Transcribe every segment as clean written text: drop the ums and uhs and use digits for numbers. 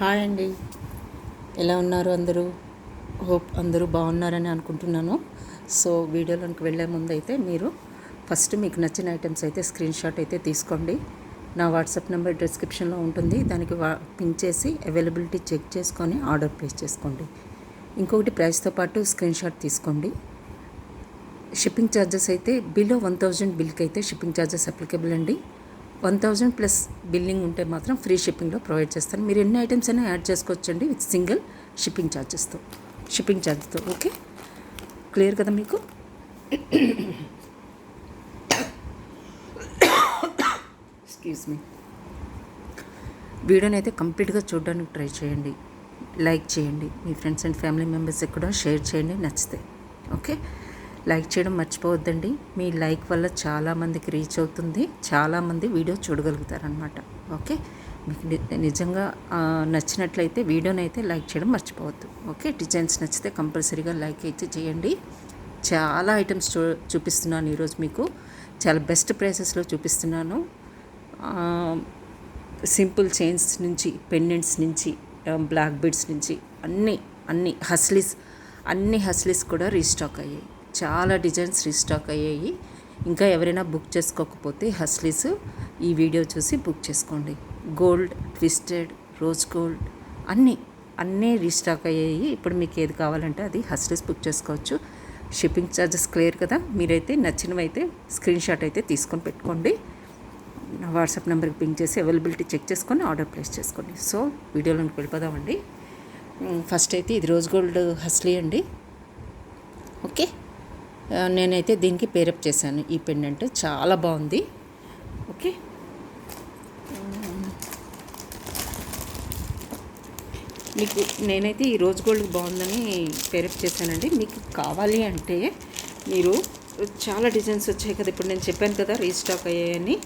Hi అండి, ఎలా ఉన్నారు అందరూ? హోప్ అందరూ బాగున్నారని అనుకుంటున్నాను. సో వీడియోలోకి వెళ్ళే ముందు అయితే మీరు ఫస్ట్ మీకు నచ్చిన ఐటమ్స్ అయితే స్క్రీన్ షాట్ అయితే తీసుకోండి. నా వాట్సాప్ నెంబర్ డిస్క్రిప్షన్లో ఉంటుంది, దానికి పిన్ చేసి అవైలబిలిటీ చెక్ చేసుకొని ఆర్డర్ ప్లేస్ చేసుకోండి. ఇంకొకటి ప్రైస్తో పాటు స్క్రీన్ షాట్ తీసుకోండి. షిప్పింగ్ ఛార్జెస్ అయితే బిలో 1000 బిల్కి అయితే షిప్పింగ్ ఛార్జెస్ అప్లికేబుల్ అండి. 1000 ప్లస్ బిల్లింగ్ ఉంటే మాత్రం ఫ్రీ షిప్పింగ్లో ప్రొవైడ్ చేస్తాను. మీరు ఎన్ని ఐటమ్స్ అయినా యాడ్ చేసుకోవచ్చండి విత్ సింగిల్ షిప్పింగ్ ఛార్జ్తో. ఓకే, క్లియర్ కదా మీకు? Excuse me. వీడియోని అయితే కంప్లీట్గా చూడడానికి ట్రై చేయండి, లైక్ చేయండి, మీ ఫ్రెండ్స్ అండ్ ఫ్యామిలీ మెంబర్స్కి కూడా షేర్ చేయండి నచ్చితే. ఓకే, లైక్ చేయడం మర్చిపోవద్దండి. మీ లైక్ వల్ల చాలామందికి రీచ్ అవుతుంది, చాలామంది వీడియో చూడగలుగుతారనమాట. ఓకే, మీకు నిజంగా నచ్చినట్లయితే వీడియోని అయితే లైక్ చేయడం మర్చిపోవద్దు. ఓకే, డిజైన్స్ నచ్చితే కంపల్సరీగా లైక్ అయితే చేయండి. చాలా ఐటమ్స్ చూపిస్తున్నాను ఈరోజు మీకు, చాలా బెస్ట్ ప్రైసెస్లో చూపిస్తున్నాను. సింపుల్ చైన్స్ నుంచి, పెండెంట్స్ నుంచి, బ్లాక్ బీడ్స్ నుంచి అన్ని హస్లీస్ కూడా రీస్టాక్ అయ్యాయి. చాలా డిజైన్స్ రీస్టాక్ అయ్యాయి. ఇంకా ఎవరైనా బుక్ చేసుకోకపోతే హస్లీస్ ఈ వీడియో చూసి బుక్ చేసుకోండి. గోల్డ్, ట్విస్టెడ్, రోజ్ గోల్డ్ అన్నీ రీస్టాక్ అయ్యాయి. ఇప్పుడు మీకు ఏది కావాలంటే అది హస్లీస్ బుక్ చేసుకోవచ్చు. షిప్పింగ్ ఛార్జెస్ క్లియర్ కదా? మీరైతే నచ్చినవైతే స్క్రీన్ షాట్ అయితే తీసుకొని పెట్టుకోండి. నా వాట్సాప్ నెంబర్కి పింక్ చేసి అవైలబిలిటీ చెక్ చేసుకొని ఆర్డర్ ప్లేస్ చేసుకోండి. సో వీడియోలోకి వెళ్ళిపోదామండి. ఫస్ట్ అయితే ఇది రోజ్ గోల్డ్ హస్లీ అండి. ఓకే, నేనైతే దీనికి పేరప్ చేశాను. ఈ పెండెంట్ చాలా బాగుంది. ఓకే, మీకు నేనైతే ఈ రోజ్ గోల్డ్ బాగుందని పేరప్ చేశానండి. మీకు కావాలి అంటే మీరు చాలా డిజైన్స్ వచ్చాయి కదా, ఇప్పుడు నేను చెప్పాను కదా రీస్టాక్ అయ్యాయని.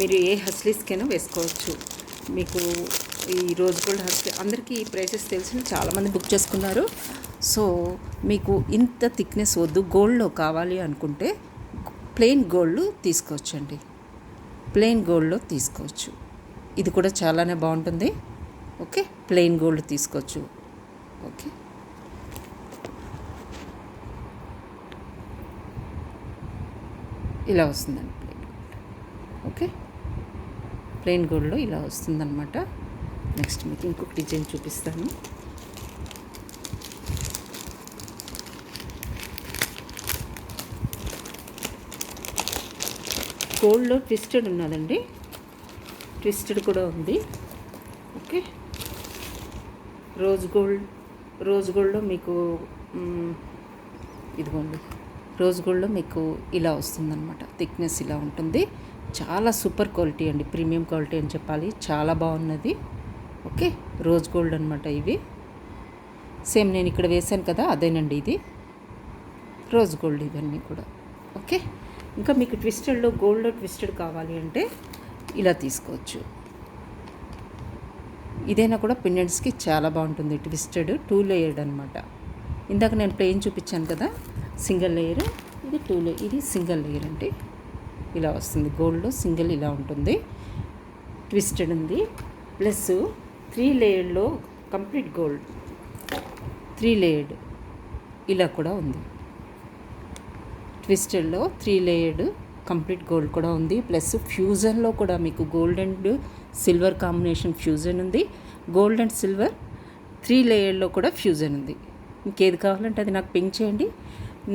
మీరు ఏ హస్లీస్కైనా వేసుకోవచ్చు. మీకు ఈ రోజ్ గోల్డ్ హస్లీ అందరికీ ఈ ప్రైసెస్ తెలిసిన చాలామంది బుక్ చేసుకున్నారు. సో మీకు ఇంత థిక్నెస్ వద్దు, గోల్డ్లో కావాలి అనుకుంటే ప్లెయిన్ గోల్డ్ తీసుకోవచ్చండి. ప్లెయిన్ గోల్డ్లో తీసుకోవచ్చు. ఇది కూడా చాలానే బాగుంటుంది. ఓకే, ప్లెయిన్ గోల్డ్ తీసుకోవచ్చు. ఓకే, ఇలా వస్తుందండి ప్లెయిన్ గోల్డ్. ఓకే, ప్లెయిన్ గోల్డ్లో ఇలా వస్తుందన్నమాట. నెక్స్ట్ మీకు ఇంకొక డిజైన్ చూపిస్తాను. గోల్డ్లో ట్విస్టెడ్ ఉన్నదండి, ట్విస్టెడ్ కూడా ఉంది. ఓకే, రోజ్ గోల్డ్లో మీకు ఇదిగోండి, రోజ్ గోల్డ్లో మీకు ఇలా వస్తుందన్నమాట. థిక్నెస్ ఇలా ఉంటుంది. చాలా సూపర్ క్వాలిటీ అండి, ప్రీమియం క్వాలిటీ అని చెప్పాలి. చాలా బాగున్నది. ఓకే, రోజ్ గోల్డ్ అనమాట. ఇవి సేమ్ నేను ఇక్కడ వేశాను కదా, అదేనండి ఇది రోజ్ గోల్డ్ ఇవన్నీ కూడా. ఓకే, ఇంకా మీకు ట్విస్టెడ్లో గోల్డ్లో ట్విస్టెడ్ కావాలి అంటే ఇలా తీసుకోవచ్చు. ఇదైనా కూడా పెండెంట్స్కి చాలా బాగుంటుంది. ట్విస్టెడ్ 2 లేయర్డ్ అనమాట. ఇందాక నేను ప్లెయిన్ చూపించాను కదా, సింగిల్ లేయర్. ఇది 2 లేయర్, ఇది సింగిల్ లేయర్ అంటే ఇలా వస్తుంది. గోల్డ్లో సింగిల్ ఇలా ఉంటుంది. ట్విస్టెడ్ ఉంది, ప్లస్ 3 లేయర్లో కంప్లీట్ గోల్డ్ 3 లేయర్డ్ ఇలా కూడా ఉంది. ట్విస్టెడ్లో 3 లేయర్డ్ కంప్లీట్ గోల్డ్ కూడా ఉంది. ప్లస్ ఫ్యూజన్లో కూడా మీకు gold and silver combination fusion ఉంది. గోల్డ్ అండ్ సిల్వర్ 3 లేయర్లో కూడా ఫ్యూజన్ ఉంది. ఇంకేది కావాలంటే అది నాకు పింక్ చేయండి.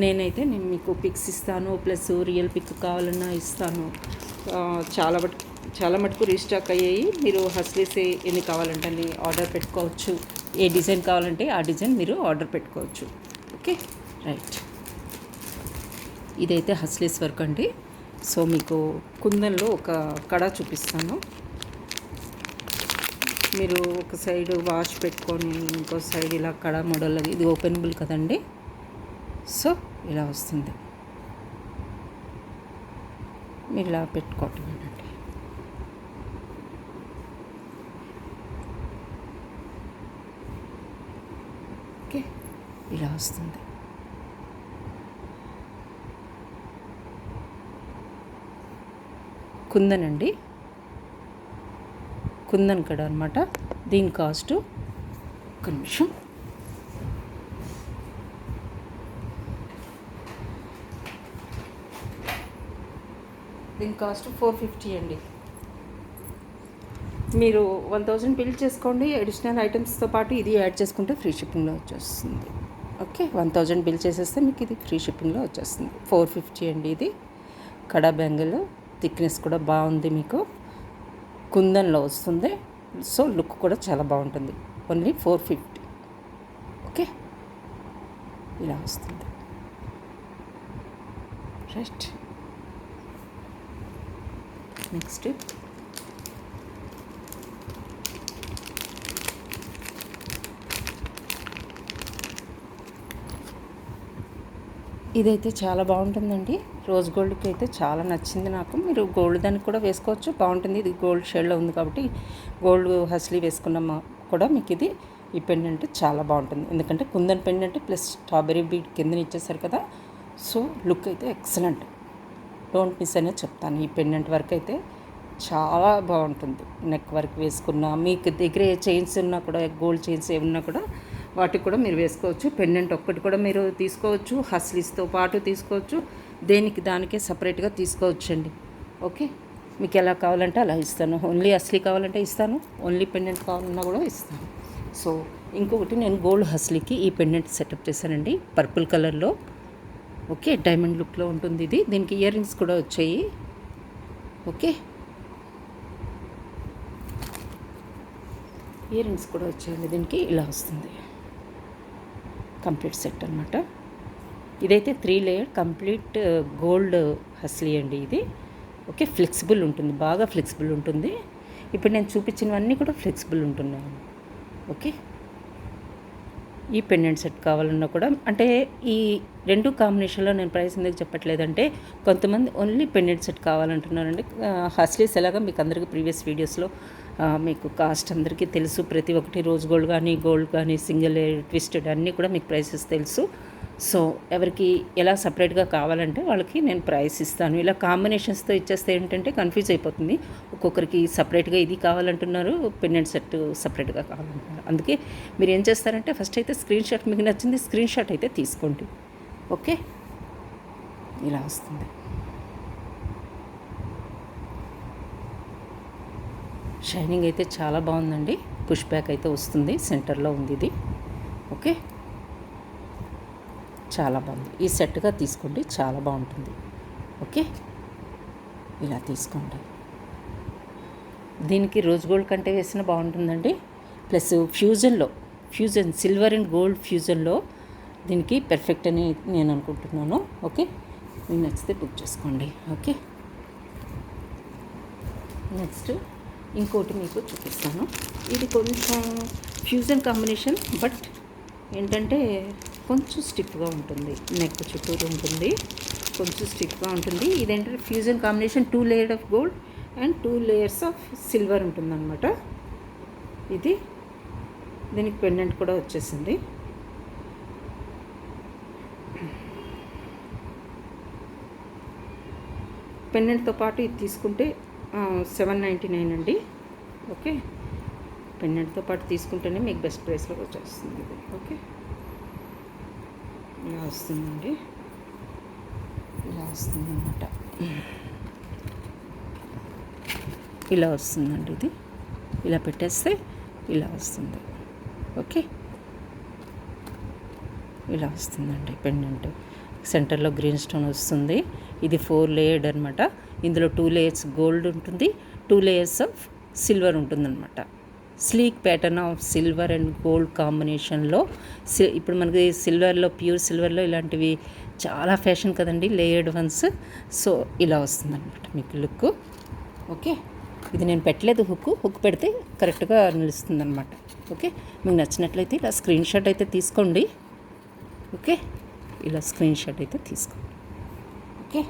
నేను మీకు పిక్స్ ఇస్తాను, ప్లస్ రియల్ పిక్ కావాలన్నా ఇస్తాను. చాలా మటుకు రీస్టాక్ అయ్యాయి. మీరు హస్లీస్ ఎన్ని కావాలంటే అన్ని ఆర్డర్ పెట్టుకోవచ్చు. ఏ డిజైన్ కావాలంటే ఆ డిజైన్ మీరు ఆర్డర్ పెట్టుకోవచ్చు. Okay, right. ఇదైతే హస్లీస్ వర్క్ అండి. సో మీకు కుందన్లో ఒక కడ చూపిస్తాను. మీరు ఒక సైడ్ వాష్ పెట్టుకొని ఇంకో సైడ్ ఇలా కడ మోడల్, ఇది ఓపెనబుల్ కదండి. సో ఇలా వస్తుంది, మీరు ఇలా పెట్టుకోవటం అండి. ఓకే, ఇలా వస్తుంది. కుందన్ అండి, కుందన్ కడ అనమాట. దీని కాస్ట్ ఒక్క నిమిషం. దీని కాస్ట్ 450 అండి. మీరు 1000 బిల్ చేసుకోండి. అడిషనల్ ఐటమ్స్తో పాటు ఇది యాడ్ చేసుకుంటే ఫ్రీ షిప్పింగ్లో వచ్చేస్తుంది. ఓకే, 1000 బిల్ చేసేస్తే మీకు ఇది ఫ్రీ షిప్పింగ్లో వచ్చేస్తుంది. 450 అండి. ఇది కడా బ్యాంగిల్, థిక్నెస్ కూడా బాగుంది, మీకు కుందన్లో వస్తుంది. సో లుక్ కూడా చాలా బాగుంటుంది. ఓన్లీ 450. ఓకే, ఇలా వస్తుంది. రైట్, నెక్స్ట్ ఇదైతే చాలా బాగుంటుందండి. రోజ్ గోల్డ్కి అయితే చాలా నచ్చింది నాకు. మీరు గోల్డ్ దానికి కూడా వేసుకోవచ్చు, బాగుంటుంది. ఇది గోల్డ్ షేడ్లో ఉంది కాబట్టి గోల్డ్ హస్లీ వేసుకున్న కూడా మీకు ఇది ఈ పెండెంట్ చాలా బాగుంటుంది. ఎందుకంటే kundan pendant plus strawberry bead కింద ఇచ్చేసారు కదా. సో లుక్ అయితే ఎక్సలెంట్, డోంట్ మిస్ అనేది చెప్తాను. ఈ పెండెంట్ వర్క్ అయితే చాలా బాగుంటుంది. నెక్ వర్క్ వేసుకున్నా, మీకు దగ్గర ఏ చైన్స్ ఉన్నా కూడా, గోల్డ్ చైన్స్ ఏమున్నా కూడా వాటికి కూడా మీరు వేసుకోవచ్చు. పెండెంట్ ఒక్కటి కూడా మీరు తీసుకోవచ్చు, హస్లీస్తో పాటు తీసుకోవచ్చు, దేనికి దానికే సపరేట్గా తీసుకోవచ్చు అండి. ఓకే, మీకు ఎలా కావాలంటే అలా ఇస్తాను. ఓన్లీ హస్లీ కావాలంటే ఇస్తాను, ఓన్లీ పెండెంట్ కావాలన్నా కూడా ఇస్తాను. సో ఇంకొకటి, నేను గోల్డ్ హస్లీకి ఈ పెండెంట్ సెటప్ చేశానండి, పర్పుల్ కలర్లో. ఓకే, డైమండ్ లుక్లో ఉంటుంది ఇది. దీనికి ఇయర్ రింగ్స్ కూడా వచ్చాయి. ఓకే, ఇయర్ రింగ్స్ కూడా వచ్చాయండి. దీనికి ఇలా వస్తుంది, కంప్లీట్ సెట్ అనమాట. ఇదైతే 3 లేయర్ కంప్లీట్ గోల్డ్ హస్లీ అండి ఇది. ఓకే, ఫ్లెక్సిబుల్ ఉంటుంది, బాగా ఫ్లెక్సిబుల్ ఉంటుంది. ఇప్పుడు నేను చూపించినవన్నీ కూడా ఫ్లెక్సిబుల్ ఉంటున్నాయి. ఓకే, ఈ పెండెంట్ సెట్ కావాలన్నా కూడా, అంటే ఈ 2 కాంబినేషన్లో నేను ప్రైస్ ఎందుకు చెప్పట్లేదంటే, కొంతమంది ఓన్లీ పెండెంట్ సెట్ కావాలంటున్నారండి. హస్లీస్ ఎలాగా మీకు అందరికీ ప్రీవియస్ వీడియోస్లో మీకు కాస్ట్ అందరికీ తెలుసు. ప్రతి ఒక్కటి రోజ్ గోల్డ్ కానీ, గోల్డ్ కానీ, సింగిల్ ట్విస్టెడ్ అన్నీ కూడా మీకు ప్రైసెస్ తెలుసు. సో ఎవరికి ఎలా సపరేట్గా కావాలంటే వాళ్ళకి నేను ప్రైస్ ఇస్తాను. ఇలా కాంబినేషన్స్తో ఇచ్చేస్తే ఏంటంటే కన్ఫ్యూజ్ అయిపోతుంది. ఒక్కొక్కరికి సపరేట్గా ఇది కావాలంటున్నారు, పెండెంట్ సెట్ సపరేట్గా కావాలంటున్నారు. అందుకే మీరు ఏం చేస్తారంటే, ఫస్ట్ అయితే స్క్రీన్ షాట్, మీకు నచ్చింది స్క్రీన్ షాట్ అయితే తీసుకోండి. ఓకే, ఇలా వస్తుంది. షైనింగ్ అయితే చాలా బాగుందండి. పుష్ బ్యాక్ అయితే వస్తుంది, సెంటర్లో ఉంది ఇది. ఓకే, చాలా బాగుంది. ఈ సెట్గా తీసుకోండి, చాలా బాగుంటుంది. ఓకే, ఇలా తీసుకోండి. దీనికి రోజ్ గోల్డ్ కంటే వేసిన బాగుంటుందండి. Plus fusion silver and gold ఫ్యూజన్లో దీనికి పెర్ఫెక్ట్ అని నేను అనుకుంటున్నాను. ఓకే, మీకు నచ్చితే బుక్ చేసుకోండి. ఓకే, నెక్స్ట్ ఇంకోటి మీకు చూపిస్తాను. ఇది కొంచెం ఫ్యూజన్ కాంబినేషన్, బట్ ఏంటంటే కొంచెం స్టిఫ్గా ఉంటుంది, నెక్ చుట్టూరు ఉంటుంది, కొంచెం స్టిఫ్గా ఉంటుంది. ఇదేంటంటే fusion combination 2 layer of gold and 2 layers of silver ఉంటుందన్నమాట. ఇది దీనికి పెండెంట్ కూడా వచ్చేసింది. పెండెంట్తో పాటు ఇది తీసుకుంటే 799 అండి. ఓకే, పెండెంట్తో పాటు తీసుకుంటేనే మీకు బెస్ట్ ప్రైస్లో వచ్చేస్తుంది ఇది. ఓకే, ఇలా వస్తుందండి, ఇలా వస్తుందన్నమాట. ఇలా వస్తుందండి ఇది. ఇలా పెట్టేస్తే ఇలా వస్తుంది. ఓకే, ఇలా వస్తుందండి పెండెంట్. సెంటర్లో గ్రీన్ స్టోన్ వస్తుంది. ఇది 4 లేయర్డ్ అనమాట. ఇందులో 2 లేయర్స్ గోల్డ్ ఉంటుంది, 2 లేయర్స్ ఆఫ్ సిల్వర్ ఉంటుందన్నమాట. Sleek pattern of silver and gold కాంబినేషన్లో. ఇప్పుడు మనకి సిల్వర్లో, ప్యూర్ సిల్వర్లో ఇలాంటివి చాలా ఫ్యాషన్ కదండి, లేయర్డ్ వన్స్. సో ఇలా వస్తుందన్నమాట మీకు లుక్. ఓకే, ఇది నేను పెట్టలేదు, హుక్ పెడితే కరెక్ట్గా నిలుస్తుందన్నమాట. ఓకే, మీకు నచ్చినట్లయితే ఇలా స్క్రీన్ షాట్ అయితే తీసుకోండి. ఓకే, ఇలా స్క్రీన్ షాట్ అయితే తీసుకోండి. ఓకే,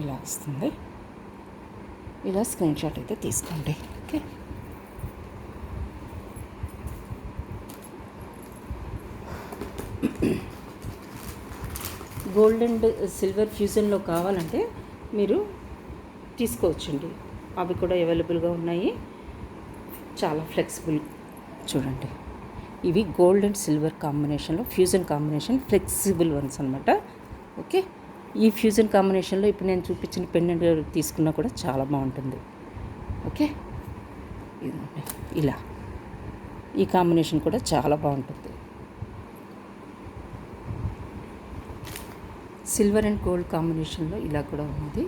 ఇలా వస్తుంది, ఇలా స్క్రీన్ షాట్ అయితే తీసుకోండి. ఓకే, గోల్డ్ అండ్ సిల్వర్ ఫ్యూజన్లో కావాలంటే మీరు తీసుకోవచ్చండి, అవి కూడా అవైలబుల్గా ఉన్నాయి. చాలా ఫ్లెక్సిబుల్, చూడండి ఇవి గోల్డ్ అండ్ సిల్వర్ కాంబినేషన్లో ఫ్యూజన్ కాంబినేషన్ ఫ్లెక్సిబుల్ వన్స్ అనమాట. ఓకే, ఈ ఫ్యూజన్ కాంబినేషన్లో ఇప్పుడు నేను చూపించిన పెండెంట్ తీసుకున్నా కూడా చాలా బాగుంటుంది. ఓకే, ఇలా ఈ కాంబినేషన్ కూడా చాలా బాగుంటుంది. సిల్వర్ అండ్ గోల్డ్ కాంబినేషన్లో ఇలా కూడా ఉంది.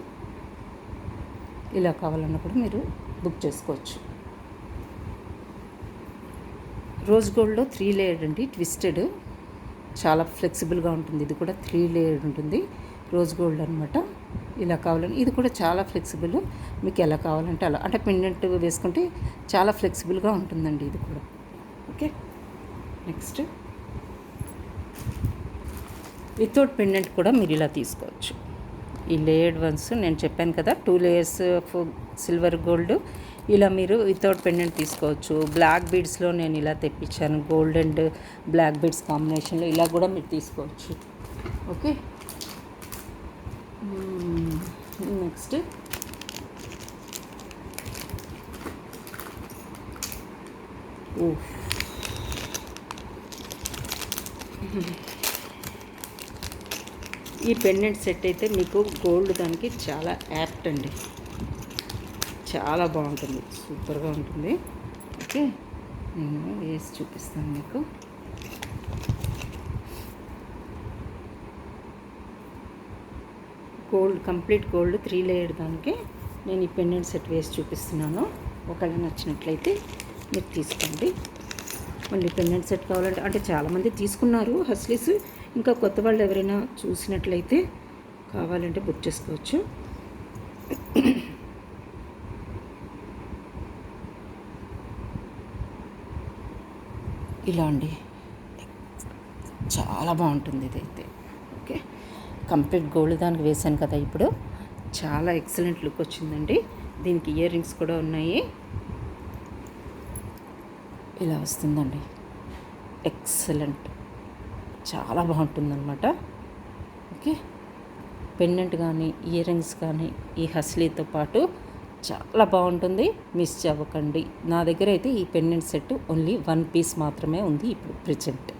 ఇలా కావాలన్నా కూడా మీరు బుక్ చేసుకోవచ్చు. రోజ్ గోల్డ్లో 3 లేయర్డ్ అండి, ట్విస్టెడ్, చాలా ఫ్లెక్సిబుల్గా ఉంటుంది. ఇది కూడా 3 లేయర్డ్ ఉంటుంది, రోజ్ గోల్డ్ అనమాట. ఇలా కావాలని ఇది కూడా చాలా ఫ్లెక్సిబుల్, మీకు ఎలా కావాలంటే అలా, అంటే పెండెంట్ వేసుకుంటే చాలా ఫ్లెక్సిబుల్గా ఉంటుందండి ఇది కూడా. ఓకే, నెక్స్ట్ వితౌట్ పెండెంట్ కూడా మీరు ఇలా తీసుకోవచ్చు. ఈ లేయర్డ్ వన్స్ నేను చెప్పాను కదా, 2 లేయర్స్ సిల్వర్ గోల్డ్, ఇలా మీరు వితౌట్ పెండెంట్ తీసుకోవచ్చు. బ్లాక్ బీడ్స్లో నేను ఇలా తెప్పించాను, గోల్డ్ అండ్ బ్లాక్ బీడ్స్ కాంబినేషన్లో ఇలా కూడా మీరు తీసుకోవచ్చు. ఓకే, నెక్స్ట్ ఈ పెండెంట్ సెట్ అయితే మీకు గోల్డ్ దానికి చాలా యాప్ట్ అండి, చాలా బాగుంటుంది, సూపర్గా ఉంటుంది. ఓకే, నేను వేసి చూపిస్తాను మీకు. గోల్డ్, కంప్లీట్ గోల్డ్ 3 లేయర్డ్ దానికి నేను ఈ పెండెంట్ సెట్ వేసి చూపిస్తున్నాను. ఒకవేళ నచ్చినట్లయితే మీరు తీసుకోండి. మళ్ళీ పెండెంట్ సెట్ కావాలంటే, అంటే చాలామంది తీసుకున్నారు హస్లీస్, ఇంకా కొత్త వాళ్ళు ఎవరైనా చూసినట్లయితే కావాలంటే బుక్ చేసుకోవచ్చు. ఇలా అండి, చాలా బాగుంటుంది ఇదైతే. ఓకే, కంప్లీట్ గోల్డ్ దానికి వేసాను కదా, ఇప్పుడు చాలా ఎక్సలెంట్ లుక్ వచ్చిందండి. దీనికి ఇయర్ రింగ్స్ కూడా ఉన్నాయి. ఇలా వస్తుందండి, ఎక్సలెంట్, చాలా బాగుంటుందన్నమాట. ఓకే, పెండెంట్ కానీ ఇయర్ రింగ్స్ కానీ ఈ హస్లీతో పాటు చాలా బాగుంటుంది, మిస్ అవ్వకండి. నా దగ్గర అయితే ఈ పెండెంట్ సెట్ ఓన్లీ 1 పీస్ మాత్రమే ఉంది ఇప్పుడు ప్రెజెంట్.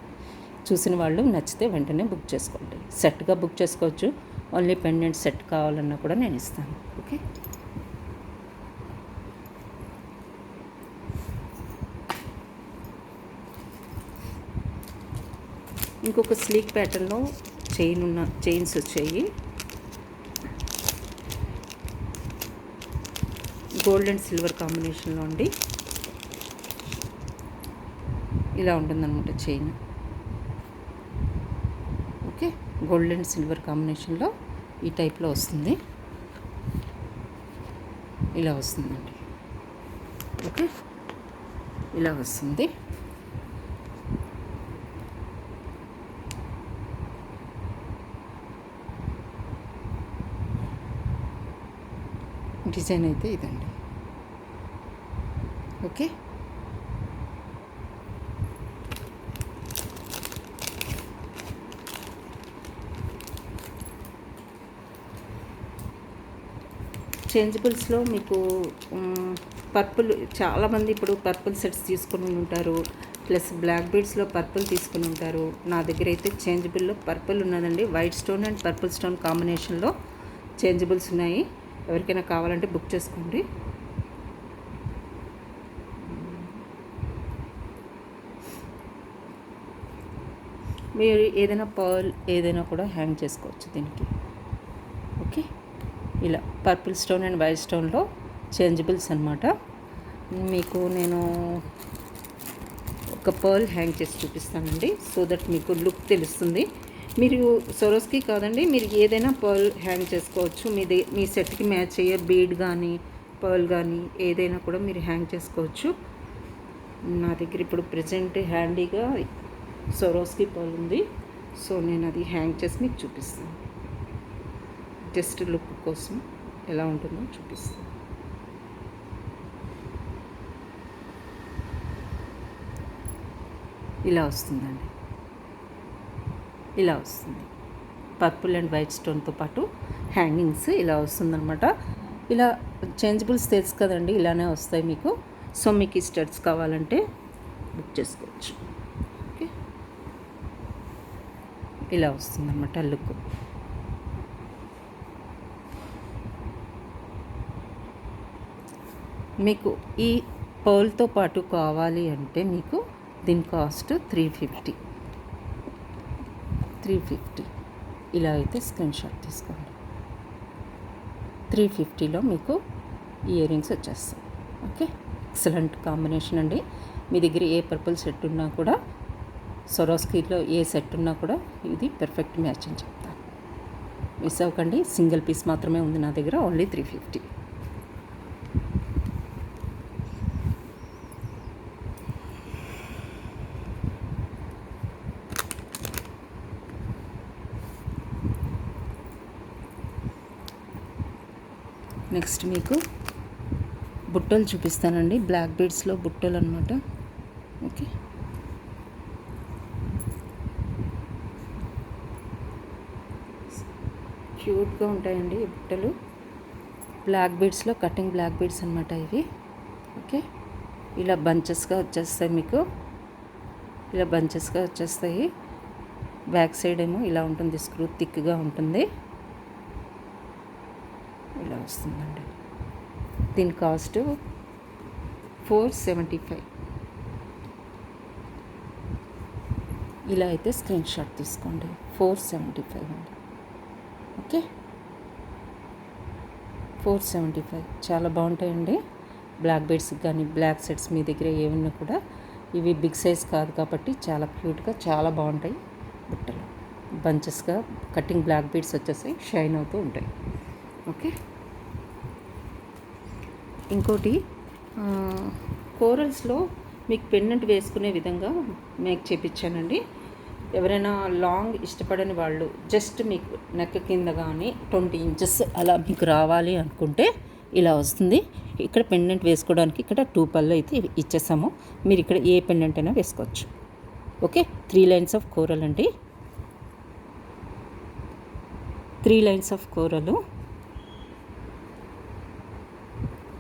చూసిన వాళ్ళు నచ్చితే వెంటనే బుక్ చేసుకోండి. సెట్గా బుక్ చేసుకోవచ్చు, ఓన్లీ పెండెంట్ సెట్ కావాలన్నా కూడా నేను ఇస్తాను. ఓకే, ఇంకొక స్లీక్ ప్యాటర్న్లో చైన్స్ వచ్చాయి. గోల్డ్ అండ్ సిల్వర్ కాంబినేషన్లో అండి, ఇలా ఉంటుందన్నమాట chain. Okay, gold and silver కాంబినేషన్లో ఈ టైప్లో వస్తుంది, ఇలా వస్తుందండి. ఓకే, ఇలా వస్తుంది. డిజైన్ అయితే ఇదండి. ఓకే, చేంజబుల్స్లో మీకు పర్పుల్, చాలామంది ఇప్పుడు పర్పుల్ సెట్స్ తీసుకుని ఉంటారు, ప్లస్ బ్లాక్ బీడ్స్లో పర్పుల్ తీసుకుని ఉంటారు. నా దగ్గర అయితే చేంజబుల్లో పర్పుల్ ఉన్నదండి, white stone and purple stone కాంబినేషన్లో చేంజబుల్స్ ఉన్నాయి. ఎవరికైనా కావాలంటే బుక్ చేసుకోండి. మీరు ఏదైనా పర్ల్ ఏదైనా కూడా హ్యాంగ్ చేసుకోవచ్చు దీనికి. ఓకే, ఇలా పర్పుల్ స్టోన్ అండ్ వైట్ స్టోన్లో చేంజబుల్స్ అనమాట. మీకు నేను ఒక పర్ల్ హ్యాంగ్ చేసి చూపిస్తానండి, సో దట్ మీకు లుక్ తెలుస్తుంది. మీరు సొరోస్కి కాదండి, మీరు ఏదైనా పర్ల్ హ్యాంగ్ చేసుకోవచ్చు. మీ సెట్కి మ్యాచ్ అయ్యే బీడ్ కానీ పర్ల్ కానీ ఏదైనా కూడా మీరు హ్యాంగ్ చేసుకోవచ్చు. నా దగ్గర ఇప్పుడు ప్రజెంట్ హ్యాండీగా సొరోస్కి పర్ల్ ఉంది, సో నేను అది హ్యాంగ్ చేసి మీకు చూపిస్తాను. జస్ట్ లుక్ కోసం ఎలా ఉంటుందో చూపిస్తాను. ఇలా వస్తుందండి, ఇలా వస్తుంది. పర్పుల్ అండ్ వైట్ స్టోన్తో పాటు హ్యాంగింగ్స్ ఇలా వస్తుందన్నమాట. ఇలా చేంజబుల్స్ తెలుసు కదండి, ఇలానే వస్తాయి మీకు. సో మీకు ఈ స్టడ్స్ కావాలంటే బుక్ చేసుకోవచ్చు. ఇలా వస్తుందన్నమాట లుక్. మీకు ఈ పర్ల్తో పాటు కావాలి అంటే మీకు దీని కాస్ట్ 350. ఇలా అయితే స్క్రీన్ షాట్ తీసుకోండి. 350లో మీకు ఇయర్ రింగ్స్ వచ్చేస్తాయి. ఓకే, ఎక్సలెంట్ కాంబినేషన్ అండి. మీ దగ్గర ఏ పర్పుల్ సెట్ ఉన్నా కూడా, సొరోస్కీలో ఏ సెట్ ఉన్నా కూడా ఇది పెర్ఫెక్ట్ మ్యాచ్ అని చెప్తాను. మిస్ అవ్వకండి. సింగిల్ పీస్ మాత్రమే ఉంది నా దగ్గర, ఓన్లీ 350. నెక్స్ట్ మీకు బుట్టలు చూపిస్తానండి. బ్లాక్ బీడ్స్లో బుట్టలు అనమాట. ఓకే, క్యూట్గా ఉంటాయండి ఈ బుట్టలు. బ్లాక్ బీడ్స్లో కటింగ్ బ్లాక్ బీడ్స్ అనమాట ఇవి. ఓకే, ఇలా బంచెస్గా వచ్చేస్తాయి మీకు. ఇలా బంచెస్గా వచ్చేస్తాయి. బ్యాక్ సైడ్ ఏమో ఇలా ఉంటుంది, స్క్రూ థిక్గా ఉంటుంది. ఇలా వస్తుందండి. దీని కాస్ట్ 475. ఇలా అయితే స్క్రీన్ షాట్ తీసుకోండి. 475 అండి. ఓకే, 475 చాలా బాగుంటాయండి. బ్లాక్ బీడ్స్కి కానీ బ్లాక్ సెట్స్ మీ దగ్గర ఏమన్నా కూడా, ఇవి బిగ్ సైజ్ కాదు కాబట్టి చాలా క్యూట్గా చాలా బాగుంటాయి. బుట్టలు బంచెస్గా కటింగ్ బ్లాక్ బీడ్స్ వచ్చేసి షైన్ అవుతూ ఉంటాయి. ఓకే, ఇంకోటి కోరల్స్లో మీకు పెండెంట్ వేసుకునే విధంగా మేక్ చేయించానండి. ఎవరైనా లాంగ్ ఇష్టపడని వాళ్ళు జస్ట్ మీకు నెక్ కింద కానీ 20 ఇంచెస్ అలా మీకు రావాలి అనుకుంటే ఇలా వస్తుంది. ఇక్కడ పెండెంట్ వేసుకోవడానికి ఇక్కడ 2 పళ్ళు అయితే ఇచ్చేసాము. మీరు ఇక్కడ ఏ పెండెంట్ అయినా వేసుకోవచ్చు. ఓకే, 3 లైన్స్ ఆఫ్ కోరల్ అండి. 3 లైన్స్ ఆఫ్ కోరలు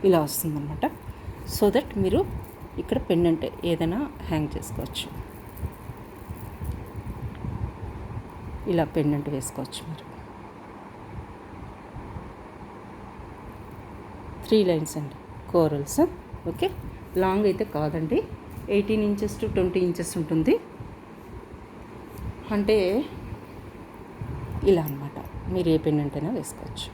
ఇలా వస్తుందన్నమాట. సో దట్ మీరు ఇక్కడ పెండెంట్ ఏదైనా హ్యాంగ్ చేసుకోవచ్చు. ఇలా పెండెంట్ వేసుకోవచ్చు మీరు. 3 లైన్స్ అండి కోరల్స్. ఓకే, లాంగ్ అయితే కాదండి. 18 ఇంచెస్ టు 20 ఇంచెస్ ఉంటుంది. అంటే ఇలా అన్నమాట. మీరు ఏ పెండెంట్ అయినా వేసుకోవచ్చు.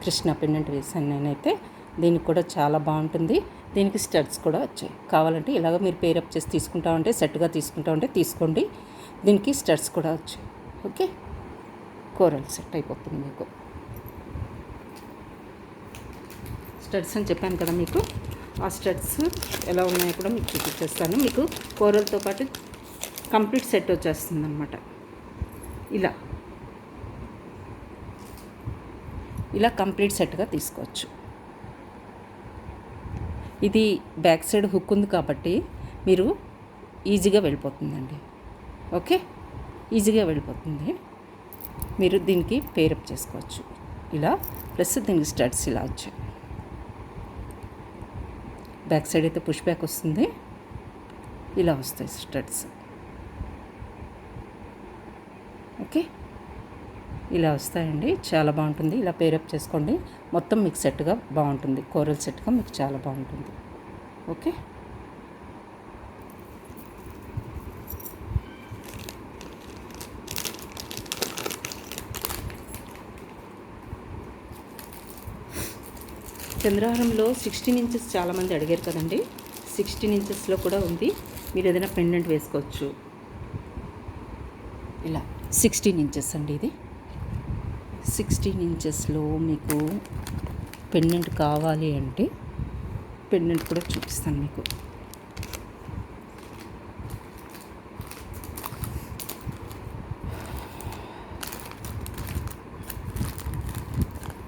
కృష్ణ పెండెంట్ వేసాను నేనైతే. దీనికి కూడా చాలా బాగుంటుంది. దీనికి స్టడ్స్ కూడా వచ్చాయి. కావాలంటే ఇలాగ మీరు పేరప్ చేసి తీసుకుంటామంటే, సెట్గా తీసుకుంటామంటే తీసుకోండి. దీనికి స్టడ్స్ కూడా వచ్చాయి. ఓకే, కోరల్ సెట్ అయిపోతుంది మీకు. స్టడ్స్ అని చెప్పాను కదా మీకు. ఆ స్టడ్స్ ఎలా ఉన్నాయో కూడా మీకు చూపించేస్తాను. మీకు కోరల్తో పాటు కంప్లీట్ సెట్ వచ్చేస్తుంది అనమాట. ఇలా కంప్లీట్ సెట్గా తీసుకోవచ్చు. ఇది బ్యాక్ సైడ్ హుక్ ఉంది కాబట్టి మీరు ఈజీగా వెళ్ళిపోతుందండి. ఓకే, ఈజీగా వెళ్ళిపోతుంది. మీరు దీనికి పేరప్ చేసుకోవచ్చు ఇలా. ప్లస్ దీనికి స్టడ్స్ ఇలా వచ్చాయి. బ్యాక్ సైడ్ అయితే పుష్ బ్యాక్ వస్తుంది. ఇలా వస్తాయి స్టడ్స్. ఓకే, ఇలా వస్తాయండి. చాలా బాగుంటుంది. ఇలా పేరప్ చేసుకోండి. మొత్తం మీకు సెట్గా బాగుంటుంది. కోరల్ సెట్గా మీకు చాలా బాగుంటుంది. ఓకే, చంద్రహారంలో 16 ఇంచెస్ చాలామంది అడిగారు కదండి. 16 ఇంచెస్లో కూడా ఉంది. మీరు ఏదైనా పెండెంట్ వేసుకోవచ్చు. ఇలా 16 ఇంచెస్ అండి ఇది. 16 ఇంచెస్లో మీకు పెండెంట్ కావాలి అంటే పెండెంట్ కూడా చూపిస్తాను మీకు.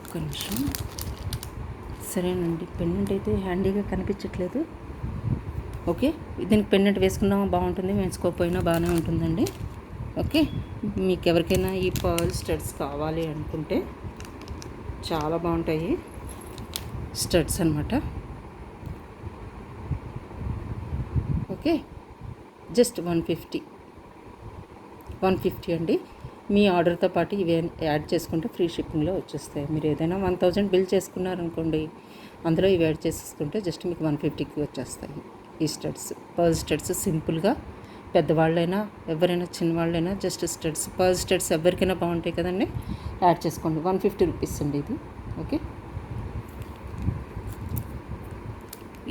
ఒక నిమిషం. సరేనండి, పెండెంట్ అయితే హ్యాండీగా కనిపించట్లేదు. ఓకే, దీనికి పెండెంట్ వేసుకున్నా బాగుంటుంది, వేసుకోకపోయినా బాగానే ఉంటుందండి. ఓకే, మీకు ఎవరికైనా ఈ పర్ల్ స్టడ్స్ కావాలి అనుకుంటే చాలా బాగుంటాయి స్టడ్స్ అనమాట. ఓకే, జస్ట్ 150 అండి. మీ ఆర్డర్తో పాటు ఇవి యాడ్ చేసుకుంటే ఫ్రీ షిప్పింగ్లో వచ్చేస్తాయి. మీరు ఏదైనా 1000 బిల్ చేసుకున్నారనుకోండి, అందులో ఇవి యాడ్ చేసుకుంటే జస్ట్ మీకు 150కి వచ్చేస్తాయి. ఈ స్టడ్స్, పర్ల్ స్టడ్స్ సింపుల్గా పెద్దవాళ్ళైనా ఎవరైనా చిన్నవాళ్ళైనా జస్ట్ స్టడ్స్, పర్ల్ స్టడ్స్ ఎవరికైనా బాగుంటాయి కదండి, యాడ్ చేసుకోండి. 150 రూపీస్ అండి ఇది. ఓకే,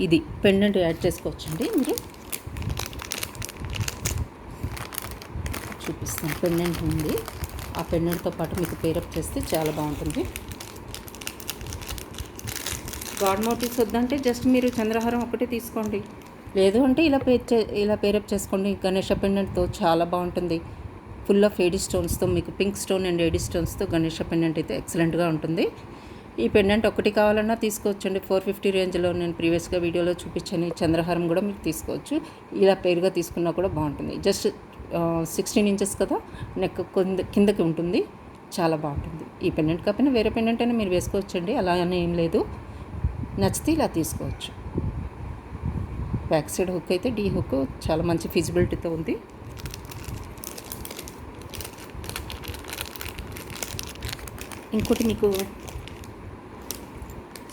ఇది పెండెంట్ యాడ్ చేసుకోవచ్చండి. మీరు చూపిస్తాను, పెండెంట్ ఉంది. ఆ పెండెంట్తో పాటు మీకు పేరప్ చేస్తే చాలా బాగుంటుంది. గాడ్ మోటివ్స్ వద్దంటే జస్ట్ మీరు చంద్రహారం ఒకటి తీసుకోండి, లేదు అంటే ఇలా పేరప్ చేసుకోండి. గణేష పెండెంట్తో చాలా బాగుంటుంది. ఫుల్ ఆఫ్ ఏడీ స్టోన్స్తో, మీకు పింక్ స్టోన్ అండ్ ఏడీ స్టోన్స్తో గణేష పెండెంట్ అయితే ఎక్సలెంట్గా ఉంటుంది. ఈ పెండెంట్ ఒకటి కావాలన్నా తీసుకోవచ్చండి. 450 రేంజ్లో నేను ప్రీవియస్గా వీడియోలో చూపించాను. ఈ చంద్రహారం కూడా మీరు తీసుకోవచ్చు. ఇలా పేరుగా తీసుకున్నా కూడా బాగుంటుంది. జస్ట్ 16 ఇంచెస్ కదా, నెక్ కిందకి ఉంటుంది, చాలా బాగుంటుంది. ఈ పెండెంట్ కాకపోయినా వేరే పెండెంట్ అయినా మీరు వేసుకోవచ్చండి, అలా అని ఏం లేదు. నచ్చితే ఇలా తీసుకోవచ్చు. బ్యాక్ సైడ్ హుక్ అయితే డీ హుక్ చాలా మంచి ఫిజిబిలిటీతో ఉంది. ఇంకోటి మీకు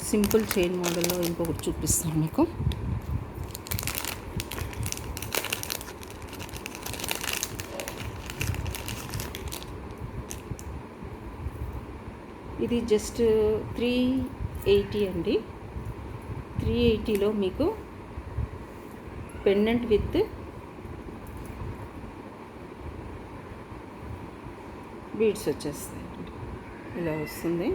సింపుల్ చైన్ మోడల్లో ఇంకొకటి చూపిస్తాను మీకు. ఇది జస్ట్ 380 అండి. 380లో మీకు పెండెంట్ విత్ బీడ్స్ వచ్చేస్తాయి. ఇలా వస్తుంది.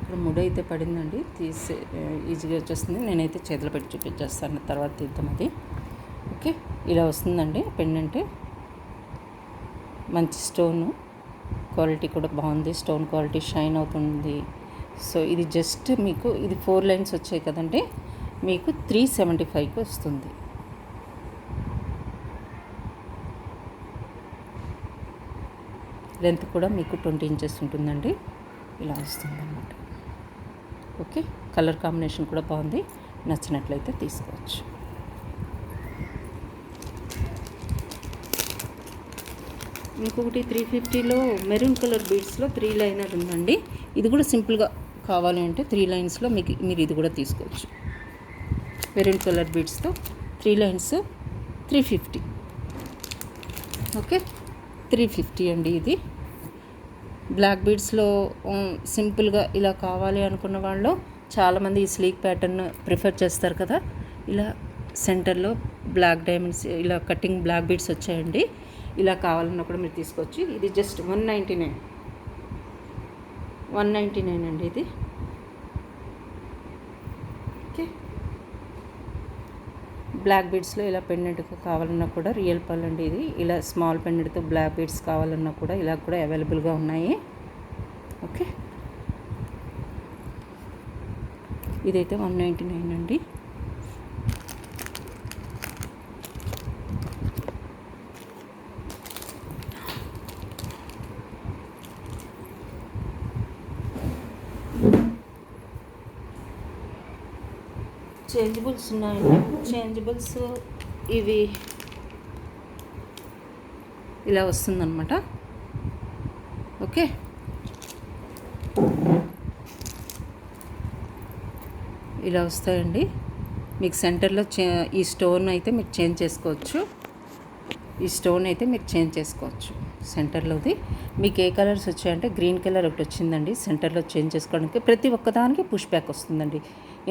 ఇక్కడ ముడి అయితే పడిందండి, తీసే ఈజీగా వచ్చేస్తుంది. నేనైతే చేతిలో పెట్టి చూపించేస్తాను, తర్వాత తీద్దాం అది. ఓకే, ఇలా వస్తుందండి పెండెంట్. మంచి స్టోను క్వాలిటీ కూడా బాగుంది, స్టోన్ క్వాలిటీ షైన్ అవుతుంది. సో ఇది జస్ట్ మీకు ఇది 4 లైన్స్ వచ్చాయి కదండి, మీకు 375కి వస్తుంది. లెంత్ కూడా మీకు 20 ఇంచెస్ ఉంటుందండి. ఇలా వస్తుంది అన్నమాట. ఓకే, కలర్ కాంబినేషన్ కూడా బాగుంది. నచ్చినట్లయితే తీసుకోవచ్చు. ఇంకొకటి 350లో మెరూన్ కలర్ బీడ్స్లో 3 లైనర్ ఉందండి. ఇది కూడా సింపుల్గా కావాలి అంటే 3 లైన్స్లో మీరు ఇది కూడా తీసుకోవచ్చు. మెరూన్ కలర్ బీడ్స్తో 3 లైన్స్ 350. ఓకే, 350 అండి ఇది. బ్లాక్ బీడ్స్లో సింపుల్గా ఇలా కావాలి అనుకున్న వాళ్ళు చాలామంది ఈ స్లీక్ ప్యాటర్న్ ప్రిఫర్ చేస్తారు కదా. ఇలా సెంటర్లో బ్లాక్ డైమండ్స్, ఇలా కటింగ్ బ్లాక్ బీడ్స్ వచ్చాయండి. ఇలా కావాలన్నా కూడా మీరు తీసుకోవచ్చు. ఇది జస్ట్ 199 అండి ఇది. ఓకే, బ్లాక్ బీడ్స్లో ఇలా పెండెంట్ కావాలన్నా కూడా రియల్ పర్ల్ అండి ఇది. ఇలా స్మాల్ పెండెంట్తో బ్లాక్ బీడ్స్ కావాలన్నా కూడా ఇలా కూడా అవైలబుల్గా ఉన్నాయి. ఓకే, ఇదైతే 199 అండి. చేంజబుల్స్ ఉన్నాయండి. చేంజబుల్స్ ఇవి ఇలా వస్తుందన్నమాట. ఓకే, ఇలా వస్తాయండి. మీకు సెంటర్లో ఈ స్టోన్ అయితే మీరు చేంజ్ చేసుకోవచ్చు. సెంటర్లోది మీకు ఏ కలర్స్ వచ్చాయంటే గ్రీన్ కలర్ ఒకటి వచ్చిందండి. సెంటర్లో చేంజ్ చేసుకోవడానికి ప్రతి ఒక్కదానికి పుష్ బ్యాక్ వస్తుందండి.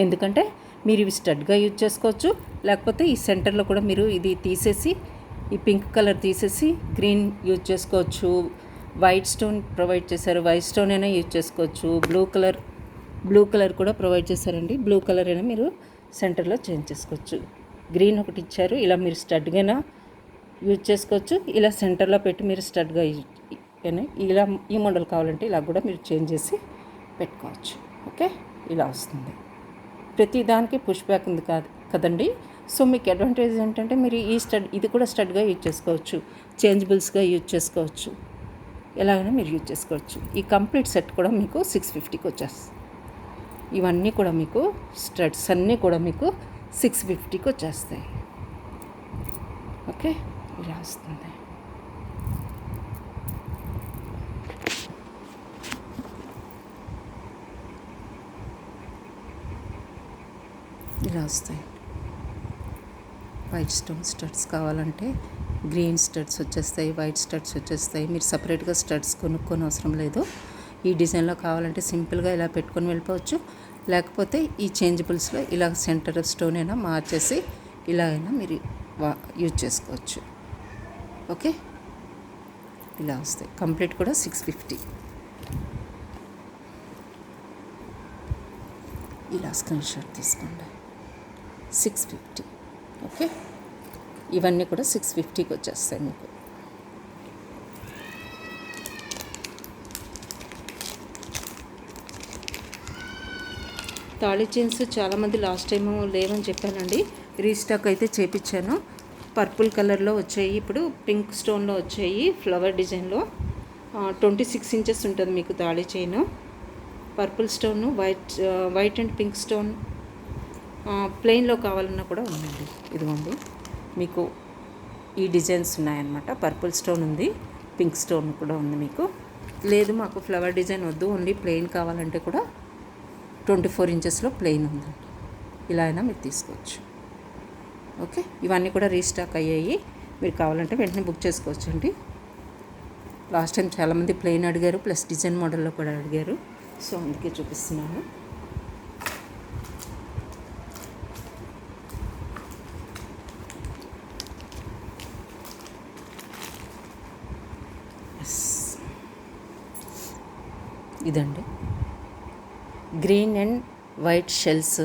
ఎందుకంటే మీరు ఇవి స్టడ్గా యూజ్ చేసుకోవచ్చు, లేకపోతే ఈ సెంటర్లో కూడా మీరు ఇది తీసేసి ఈ పింక్ కలర్ తీసేసి గ్రీన్ యూజ్ చేసుకోవచ్చు. వైట్ స్టోన్ ప్రొవైడ్ చేశారు, వైట్ స్టోన్ అయినా యూజ్ చేసుకోవచ్చు. బ్లూ కలర్ కూడా ప్రొవైడ్ చేశారండి. బ్లూ కలర్ అయినా మీరు సెంటర్లో చేంజ్ చేసుకోవచ్చు. గ్రీన్ ఒకటి ఇచ్చారు, ఇలా మీరు స్టడ్గా యూజ్ చేసుకోవచ్చు. ఇలా సెంటర్లో పెట్టి మీరు స్టడ్గా ఇలా ఈ మోడల్ కావాలంటే ఇలా కూడా మీరు చేంజ్ చేసి పెట్టుకోవచ్చు. ఓకే, ఇలా వస్తుంది. ప్రతి దానికి పుష్ బ్యాక్ ఉంది కదండి. సో మీకు అడ్వాంటేజ్ ఏంటంటే మీరు ఇది కూడా స్టడ్గా యూజ్ చేసుకోవచ్చు, చేంజబుల్స్గా యూజ్ చేసుకోవచ్చు, ఎలాగైనా మీరు యూజ్ చేసుకోవచ్చు. ఈ కంప్లీట్ సెట్ కూడా మీకు 650కి వచ్చేస్తుంది. ఇవన్నీ కూడా మీకు స్టడ్స్ అన్నీ కూడా మీకు 650కి వచ్చేస్తాయి. ఓకే, ఇలా వస్తుంది. ఇలా వస్తాయి. వైట్ స్టోన్ స్టడ్స్ కావాలంటే గ్రీన్ స్టడ్స్ వచ్చేస్తాయి, వైట్ స్టడ్స్ వచ్చేస్తాయి. మీరు సపరేట్గా స్టడ్స్ కొనుక్కొని అవసరం లేదు. ఈ డిజైన్లో కావాలంటే సింపుల్గా ఇలా పెట్టుకొని వెళ్ళిపోవచ్చు. లేకపోతే ఈ చేంజబుల్స్లో ఇలా సెంటర్ స్టోన్ అయినా మార్చేసి ఇలా అయినా మీరు యూజ్ చేసుకోవచ్చు. ఓకే, ఇలా వస్తాయి. కంప్లీట్ కూడా 650. ఇలా స్క్రీన్ షాట్ తీసుకోండి. 650. ఓకే, ఇవన్నీ కూడా 650కి వచ్చేస్తాయి మీకు. తాళీ చైన్స్ చాలామంది లాస్ట్ టైం లేవని చెప్పానండి. రీస్టాక్ అయితే చేపించాను. పర్పుల్ కలర్లో వచ్చాయి, ఇప్పుడు పింక్ స్టోన్లో వచ్చాయి. ఫ్లవర్ డిజైన్లో 26 ఇంచెస్ ఉంటుంది మీకు తాళీ chain. Purple stone, white and pink stone ప్లెయిన్లో కావాలన్నా కూడా ఉందండి. ఇదిగోండి, మీకు ఈ డిజైన్స్ ఉన్నాయన్నమాట. పర్పుల్ స్టోన్ ఉంది, పింక్ స్టోన్ కూడా ఉంది. మీకు లేదు మాకు ఫ్లవర్ డిజైన్ వద్దు, ఓన్లీ ప్లెయిన్ కావాలంటే కూడా 24 ఇంచెస్లో ప్లెయిన్ ఉందండి. ఇలా అయినా మీరు తీసుకోవచ్చు. ఓకే, ఇవన్నీ కూడా రీస్టాక్ అయ్యాయి. మీరు కావాలంటే వెంటనే బుక్ చేసుకోవచ్చండి. లాస్ట్ టైం చాలామంది ప్లెయిన్ అడిగారు, ప్లస్ డిజైన్ మోడల్లో కూడా అడిగారు. సో అందుకే చూపిస్తున్నాను. ఇదండి, green and white shells,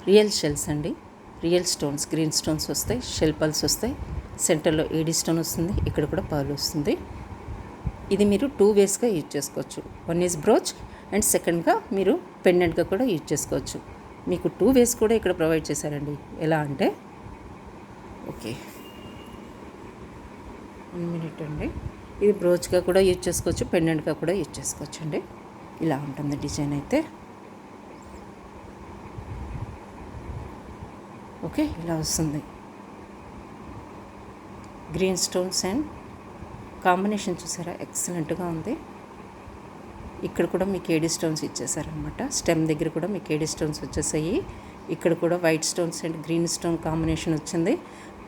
real shells అండి. రియల్ స్టోన్స్, గ్రీన్ స్టోన్స్ వస్తాయి, షెల్ పల్స్ వస్తాయి. సెంటర్లో ఏడీ స్టోన్ వస్తుంది, ఇక్కడ కూడా పర్ల్ వస్తుంది. ఇది మీరు 2 వేస్గా యూజ్ చేసుకోవచ్చు. 1 ఈజ్ బ్రోచ్ అండ్ సెకండ్గా మీరు పెండెంట్గా కూడా యూజ్ చేసుకోవచ్చు. మీకు 2 వేస్ కూడా ఇక్కడ ప్రొవైడ్ చేశారండి. ఎలా అంటే ఓకే 1 మినిట్ అండి. ఇది బ్రోచ్గా కూడా యూజ్ చేసుకోవచ్చు, పెండెంట్గా కూడా యూజ్ చేసుకోవచ్చు అండి. ఇలా ఉంటుంది డిజైన్ అయితే. ఓకే, ఇలా వస్తుంది. గ్రీన్ స్టోన్స్ అండ్ కాంబినేషన్ చూసారా, ఎక్సలెంట్గా ఉంది. ఇక్కడ కూడా మీకు ఏడీ స్టోన్స్ ఇచ్చేసారనమాట. స్టెమ్ దగ్గర కూడా మీకు ఏడీ స్టోన్స్ వచ్చేసాయి. ఇక్కడ కూడా white stones and green stone combination వచ్చింది.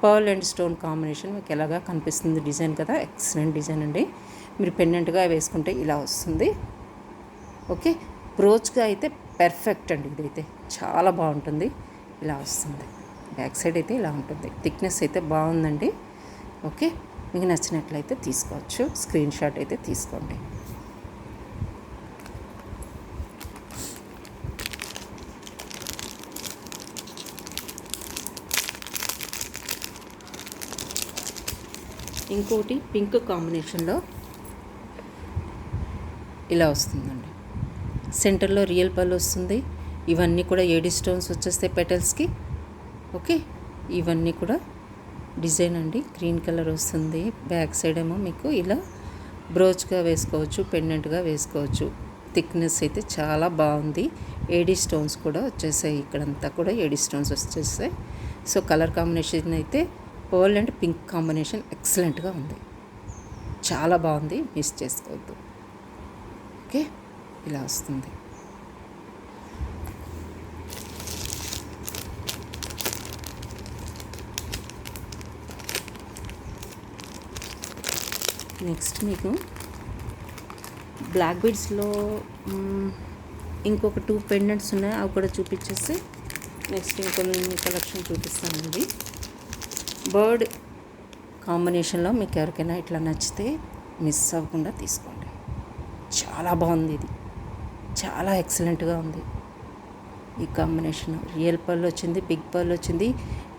పర్ల్ అండ్ స్టోన్ కాంబినేషన్ మీకు ఎలాగా కనిపిస్తుంది డిజైన్ కదా, ఎక్సలెంట్ డిజైన్ అండి. మీరు పెండెంట్గా వేసుకుంటే ఇలా వస్తుంది. ఓకే, బ్రోచ్గా అయితే పర్ఫెక్ట్ అండి. ఇదైతే చాలా బాగుంటుంది. ఇలా వస్తుంది. బ్యాక్ సైడ్ అయితే ఇలా ఉంటుంది. థిక్నెస్ అయితే బాగుందండి. ఓకే, మీకు నచ్చినట్లయితే తీసుకోవచ్చు. స్క్రీన్ షాట్ అయితే తీసుకోండి. ఇంకోటి పింక్ కాంబినేషన్లో ఇలా వస్తుందండి. సెంటర్లో రియల్ పర్ల్ వస్తుంది. ఇవన్నీ కూడా ఏడీ స్టోన్స్ వచ్చేస్తాయి పెటల్స్కి. ఓకే, ఇవన్నీ కూడా డిజైన్ అండి. గ్రీన్ కలర్ వస్తుంది. బ్యాక్ సైడ్ ఏమో మీకు ఇలా బ్రోచ్గా వేసుకోవచ్చు, పెండెంట్గా వేసుకోవచ్చు. థిక్నెస్ అయితే చాలా బాగుంది. ఏడీ స్టోన్స్ కూడా వచ్చేసాయి. ఇక్కడంతా కూడా ఏడీ స్టోన్స్ వచ్చేసాయి. సో కలర్ కాంబినేషన్ అయితే పర్ల్ అండ్ పింక్ కాంబినేషన్ ఎక్సలెంట్గా ఉంది. చాలా బాగుంది, మిస్ చేసుకోవద్దు. ఓకే, ఇలా వస్తుంది. నెక్స్ట్ మీకు బ్లాక్ బీడ్స్లో ఇంకొక 2 పెండెంట్స్ ఉన్నాయి, అవి కూడా చూపించేసి నెక్స్ట్ ఇంకొన్ని కలెక్షన్ చూపిస్తానండి. బర్డ్ కాంబినేషన్లో మీకు ఎవరికైనా ఇట్లా నచ్చితే మిస్ అవ్వకుండా తీసుకోండి. చాలా బాగుంది. ఇది చాలా ఎక్సలెంట్గా ఉంది. ఈ కాంబినేషన్ రియల్ పర్ల్ వచ్చింది, బిగ్ పర్ల్ వచ్చింది.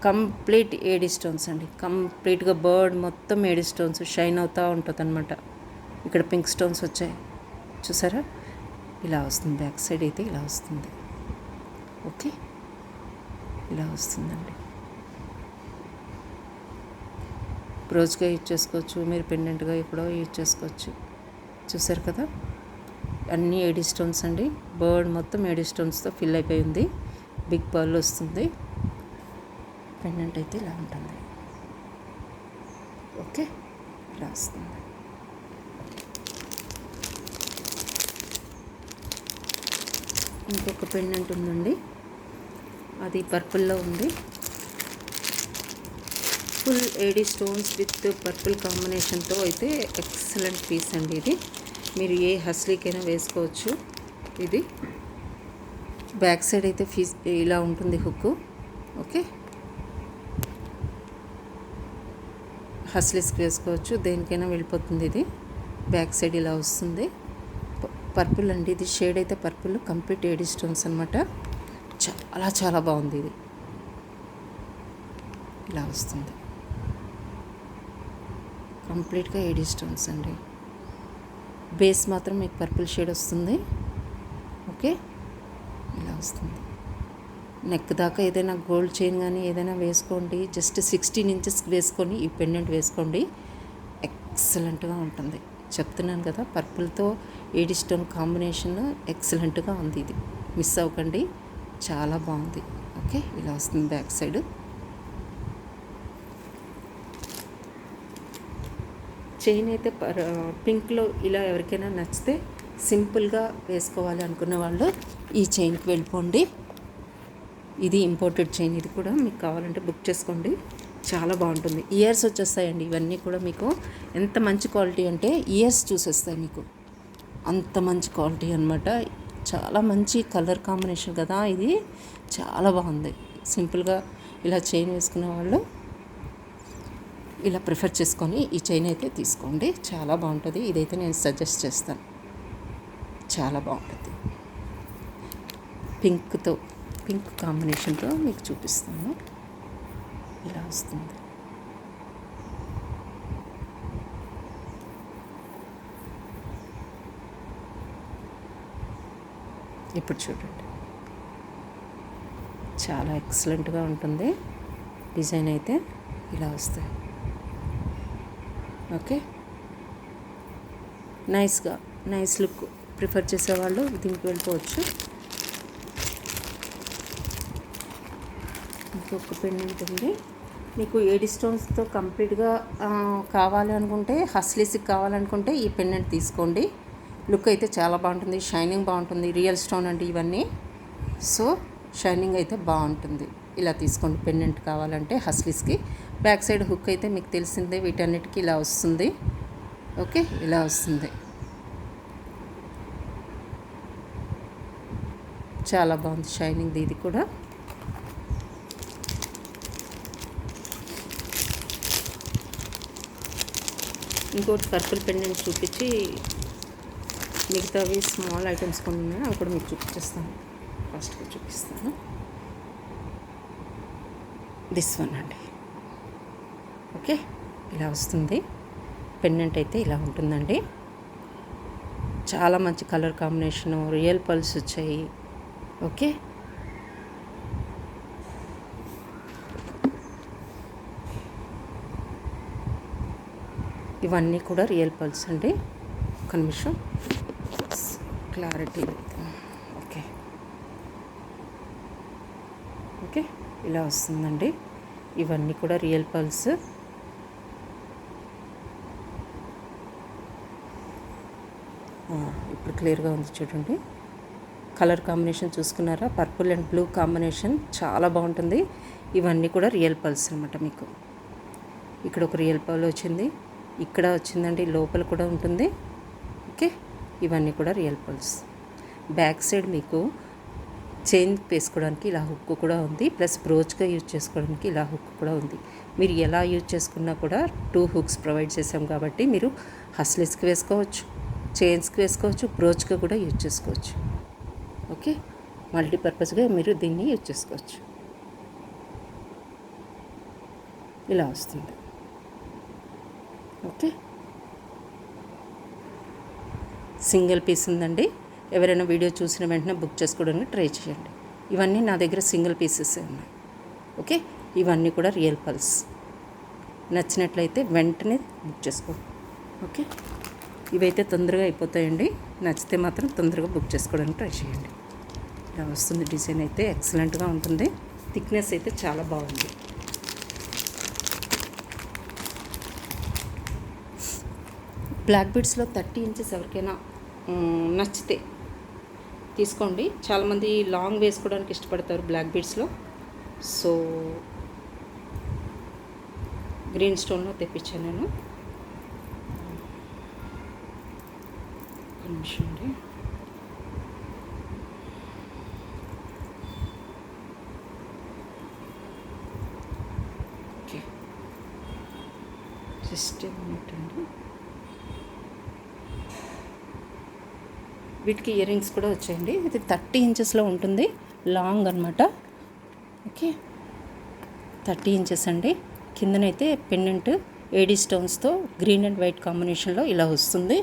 కంప్లీట్ ఏడీ స్టోన్స్ అండి. కంప్లీట్గా బర్డ్ మొత్తం ఏడీ స్టోన్స్ షైన్ అవుతూ ఉంటుంది అనమాట. ఇక్కడ పింక్ స్టోన్స్ వచ్చాయి చూసారా, ఇలా వస్తుంది. బ్యాక్ సైడ్ అయితే ఇలా వస్తుంది. ఓకే, ఇలా వస్తుందండి. బ్రోచ్గా యూజ్ చేసుకోవచ్చు, మీరు పెండెంట్గా కూడా యూజ్ చేసుకోవచ్చు. చూసారు కదా, అన్నీ ఏడీ స్టోన్స్ అండి. బర్డ్ మొత్తం ఏడీ స్టోన్స్తో ఫిల్ అయిపోయి ఉంది. బిగ్ పర్ల్ వస్తుంది. పెండెంట్ అయితే ఇలా ఉంటుంది. ఓకే, ఇలా వస్తుంది. ఇంకొక పెండెంట్ ఉందండి, అది పర్పుల్లో ఉంది. Full AD stones with purple కాంబినేషన్తో అయితే ఎక్సలెంట్ పీస్ అండి. ఇది మీరు ఏ హస్లీకైనా వేసుకోవచ్చు. ఇది బ్యాక్ సైడ్ అయితే ఇలా ఉంటుంది హుక్. ఓకే, హస్లీస్కి వేసుకోవచ్చు, దేనికైనా వెళ్ళిపోతుంది. ఇది బ్యాక్ సైడ్ ఇలా వస్తుంది. పర్పుల్ అండి, ఇది షేడ్ అయితే పర్పుల్, కంప్లీట్ ఏడీ స్టోన్స్ అనమాట. చాలా చాలా బాగుంది. ఇది ఇలా వస్తుంది, కంప్లీట్గా ఏడీ స్టోన్స్ అండి. బేస్ మాత్రం మీకు పర్పుల్ షేడ్ వస్తుంది. ఓకే, ఇలా వస్తుంది. నెక్ దాకా ఏదైనా గోల్డ్ చైన్ కానీ ఏదైనా వేసుకోండి. జస్ట్ 16 ఇంచెస్ వేసుకొని ఈ పెండెంట్ వేసుకోండి, ఎక్సలెంట్గా ఉంటుంది. చెప్తున్నాను కదా, పర్పుల్తో ఏడీ స్టోన్ కాంబినేషన్ ఎక్సలెంట్గా ఉంది. ఇది మిస్ అవ్వకండి, చాలా బాగుంది. ఓకే, ఇలా వస్తుంది బ్యాక్ సైడ్. చైన్ అయితే పింక్లో ఇలా ఎవరికైనా నచ్చితే సింపుల్గా వేసుకోవాలి అనుకున్న వాళ్ళు ఈ చైన్కి వెళ్ళిపోండి. ఇది ఇంపోర్టెడ్ చైన్, ఇది కూడా మీకు కావాలంటే బుక్ చేసుకోండి, చాలా బాగుంటుంది. ఇయర్స్ వచ్చేస్తాయండి ఇవన్నీ కూడా. మీకు ఎంత మంచి క్వాలిటీ అంటే ఇయర్స్ చూసేస్తాయి మీకు, అంత మంచి క్వాలిటీ అనమాట. చాలా మంచి కలర్ కాంబినేషన్ కదా, ఇది చాలా బాగుంది. సింపుల్గా ఇలా చైన్ వేసుకునే వాళ్ళు ఇలా ప్రిఫర్ చేసుకొని ఈ చైన్ అయితే తీసుకోండి, చాలా బాగుంటుంది. ఇదైతే నేను సజెస్ట్ చేస్తాను, చాలా బాగుంటుంది. పింక్ కాంబినేషన్తో మీకు చూపిస్తాను, ఇలా వస్తుంది. ఇప్పుడు చూడండి, చాలా ఎక్సలెంట్గా ఉంటుంది. డిజైన్ అయితే ఇలా వస్తాయి. ఓకే, నైస్ లుక్ ప్రిఫర్ చేసేవాళ్ళు దీనికి వెళ్ళిపోవచ్చు. ఇంకొక పెండెంట్ ఉంది మీకు ఏడీ స్టోన్స్తో కంప్లీట్గా కావాలి అనుకుంటే, హస్లీస్కి కావాలనుకుంటే ఈ పెండెంట్ తీసుకోండి. లుక్ అయితే చాలా బాగుంటుంది, షైనింగ్ బాగుంటుంది. రియల్ స్టోన్ అండి ఇవన్నీ, సో షైనింగ్ అయితే బాగుంటుంది. ఇలా తీసుకోండి పెండెంట్ కావాలంటే హస్లీస్కి. బ్యాక్ సైడ్ హుక్ అయితే మీకు తెలిసిందే, వీటన్నిటికీ ఇలా వస్తుంది. ఓకే, ఇలా వస్తుంది, చాలా బాగుంది షైనింగ్ ఇది కూడా. ఇంకోటి పర్పుల్ పెండెంట్ చూపించి మిగతావి స్మాల్ ఐటమ్స్ కొన్ని ఉన్నాయి, అవి కూడా మీకు చూపించేస్తాను. ఫస్ట్గా చూపిస్తాను దిస్ వన్ అండి. ఓకే, ఇలా వస్తుంది పెండెంట్ అయితే ఇలా ఉంటుందండి. చాలా మంచి కలర్ కాంబినేషను, రియల్ పల్స్ వచ్చాయి. ఓకే, ఇవన్నీ కూడా రియల్ పల్స్ అండి. ఒక నిమిషం క్లారిటీ. ఓకే ఓకే, ఇలా వస్తుందండి. ఇవన్నీ కూడా రియల్ పల్స్. ఇప్పుడు క్లియర్గా ఉంది చూడండి. కలర్ కాంబినేషన్ చూసుకున్నారా, పర్పుల్ అండ్ బ్లూ కాంబినేషన్ చాలా బాగుంటుంది. ఇవన్నీ కూడా రియల్ పల్స్ అనమాట. మీకు ఇక్కడ ఒక రియల్ పల్ వచ్చింది, ఇక్కడ వచ్చిందండి, లోపల కూడా ఉంటుంది. ఓకే, ఇవన్నీ కూడా రియల్ పల్స్. బ్యాక్ సైడ్ మీకు చైన్ వేసుకోవడానికి ఇలా హుక్ కూడా ఉంది, ప్లస్ బ్రోచ్గా యూజ్ చేసుకోవడానికి ఇలా హుక్ కూడా ఉంది. మీరు ఎలా యూజ్ చేసుకున్నా కూడా 2 హుక్స్ ప్రొవైడ్ చేసాం కాబట్టి మీరు హస్లీస్కి వేసుకోవచ్చు, చైన్స్కి వేసుకోవచ్చు, బ్రోచ్గా కూడా యూజ్ చేసుకోవచ్చు. ఓకే, మల్టీపర్పస్గా మీరు దీన్ని యూజ్ చేసుకోవచ్చు. ఇలా వస్తుంది. ఓకే, సింగిల్ పీస్ ఉందండి. ఎవరైనా వీడియో చూసిన వెంటనే బుక్ చేసుకోవడానికి ట్రై చేయండి. ఇవన్నీ నా దగ్గర సింగిల్ పీసెస్ ఉన్నాయి. ఓకే, ఇవన్నీ కూడా రియల్ పల్స్. నచ్చినట్లయితే వెంటనే బుక్ చేసుకోండి. ఓకే, ఇవైతే తొందరగా అయిపోతాయండి. నచ్చితే మాత్రం తొందరగా బుక్ చేసుకోవడానికి ట్రై చేయండి. ఇలా వస్తుంది. డిజైన్ అయితే ఎక్సలెంట్గా ఉంటుంది. థిక్నెస్ అయితే చాలా బాగుంది. బ్లాక్ బీడ్స్లో 30 ఇంచెస్ ఎవరికైనా నచ్చితే తీసుకోండి. చాలామంది లాంగ్ వేసుకోవడానికి ఇష్టపడతారు బ్లాక్ బీడ్స్లో. సో గ్రీన్ స్టోన్లో తెప్పించాను నేను. ఒక నిమిషం అండి. ఓకే, జస్ట్ మినిట్ అండి. వీటికి ఇయర్ రింగ్స్ కూడా వచ్చాయండి. ఇది 30 ఇంచెస్లో ఉంటుంది, లాంగ్ అనమాట. ఓకే, 30 ఇంచెస్ అండి. కిందనైతే పెండెంట్ ఏడీ స్టోన్స్తో గ్రీన్ అండ్ వైట్ కాంబినేషన్లో ఇలా వస్తుంది.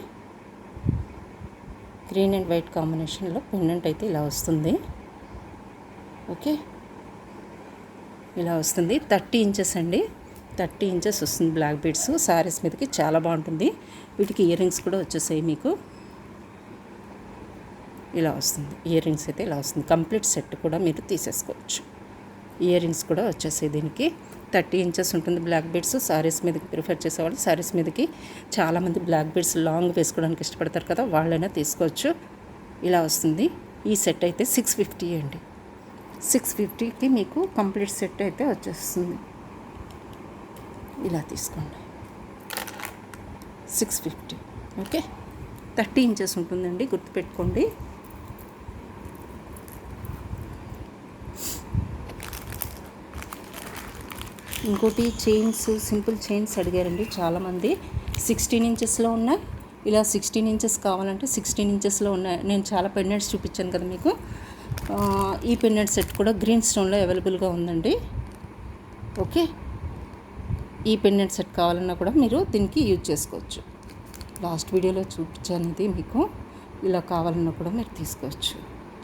గ్రీన్ అండ్ వైట్ కాంబినేషన్లో పెండెంట్ అయితే ఇలా వస్తుంది. ఓకే, ఇలా వస్తుంది. 30 ఇంచెస్ అండి. 30 ఇంచెస్ వస్తుంది బ్లాక్ బీడ్స్. సారీస్ మీదకి చాలా బాగుంటుంది. వీటికి ఇయర్ రింగ్స్ కూడా వచ్చేసాయి మీకు. ఇలా వస్తుంది. ఇయర్ రింగ్స్ అయితే ఇలా వస్తుంది. కంప్లీట్ సెట్ కూడా మీరు తీసేసుకోవచ్చు. ఇయర్ రింగ్స్ కూడా వచ్చేసాయి. దీనికి 30 ఇంచెస్ ఉంటుంది బ్లాక్ బీడ్స్. సారీస్ మీదకి ప్రిఫర్ చేసేవాళ్ళు, సారీస్ మీదకి చాలామంది బ్లాక్ బీడ్స్ లాంగ్ వేసుకోవడానికి ఇష్టపడతారు కదా, వాళ్ళైనా తీసుకోవచ్చు. ఇలా వస్తుంది. ఈ సెట్ అయితే 650 అండి. 650కి మీకు కంప్లీట్ సెట్ అయితే వచ్చేస్తుంది. ఇలా తీసుకోండి. 650. ఓకే, 30 ఇంచెస్ ఉంటుందండి, గుర్తుపెట్టుకోండి. ఇంకోటి చైన్స్, సింపుల్ చైన్స్ అడిగారండి చాలామంది. 16 ఇంచెస్లో ఉన్నాయి. ఇలా 16 ఇంచెస్ కావాలంటే 16 ఇంచెస్లో ఉన్నాయి. నేను చాలా పెండెంట్స్ చూపించాను కదా మీకు. ఈ పెండెంట్ సెట్ కూడా గ్రీన్ స్టోన్లో అవైలబుల్గా ఉందండి. ఓకే, ఈ పెండెంట్ సెట్ కావాలన్నా కూడా మీరు దీనికి యూజ్ చేసుకోవచ్చు. లాస్ట్ వీడియోలో చూపించాను ఇది మీకు. ఇలా కావాలన్నా కూడా మీరు తీసుకోవచ్చు.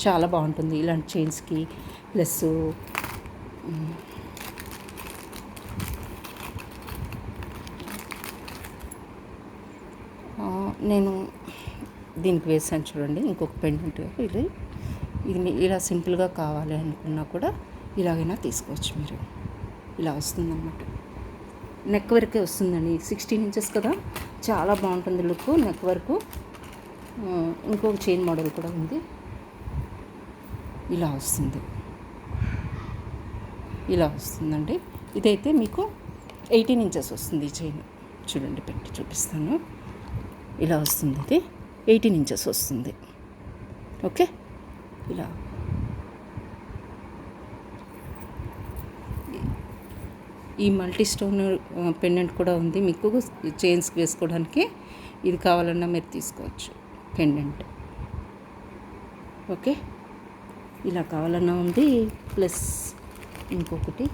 చాలా బాగుంటుంది ఇలాంటి చైన్స్కి. ప్లస్ నేను దీనికి వేసాను చూడండి, ఇంకొక పెండెంట్. ఇది ఇలా సింపుల్గా కావాలి అనుకున్నా కూడా ఇలాగైనా తీసుకోవచ్చు మీరు. ఇలా వస్తుందన్నమాట. నెక్ వరకే వస్తుందండి. 16 ఇంచెస్ కదా, చాలా బాగుంటుంది లుక్. నెక్ వరకు ఇంకొక చైన్ మోడల్ కూడా ఉంది. ఇలా వస్తుంది. ఇలా వస్తుందండి. ఇదైతే మీకు 18 ఇంచెస్ వస్తుంది. ఈ చైన్ చూడండి, పెట్టి చూపిస్తాను. ఇలా వస్తుంది. ఇది 18 ఇంచెస్ వస్తుంది. ఓకే, ఇలా ఈ మల్టీ స్టోన్ పెండెంట్ కూడా ఉంది మీకు చైన్స్కి వేసుకోవడానికి. ఇది కావాలన్నా మీరు తీసుకోవచ్చు పెండెంట్. ఓకే, ఇలా కావాలన్నా ఉంది. ప్లస్ ఇంకొకటి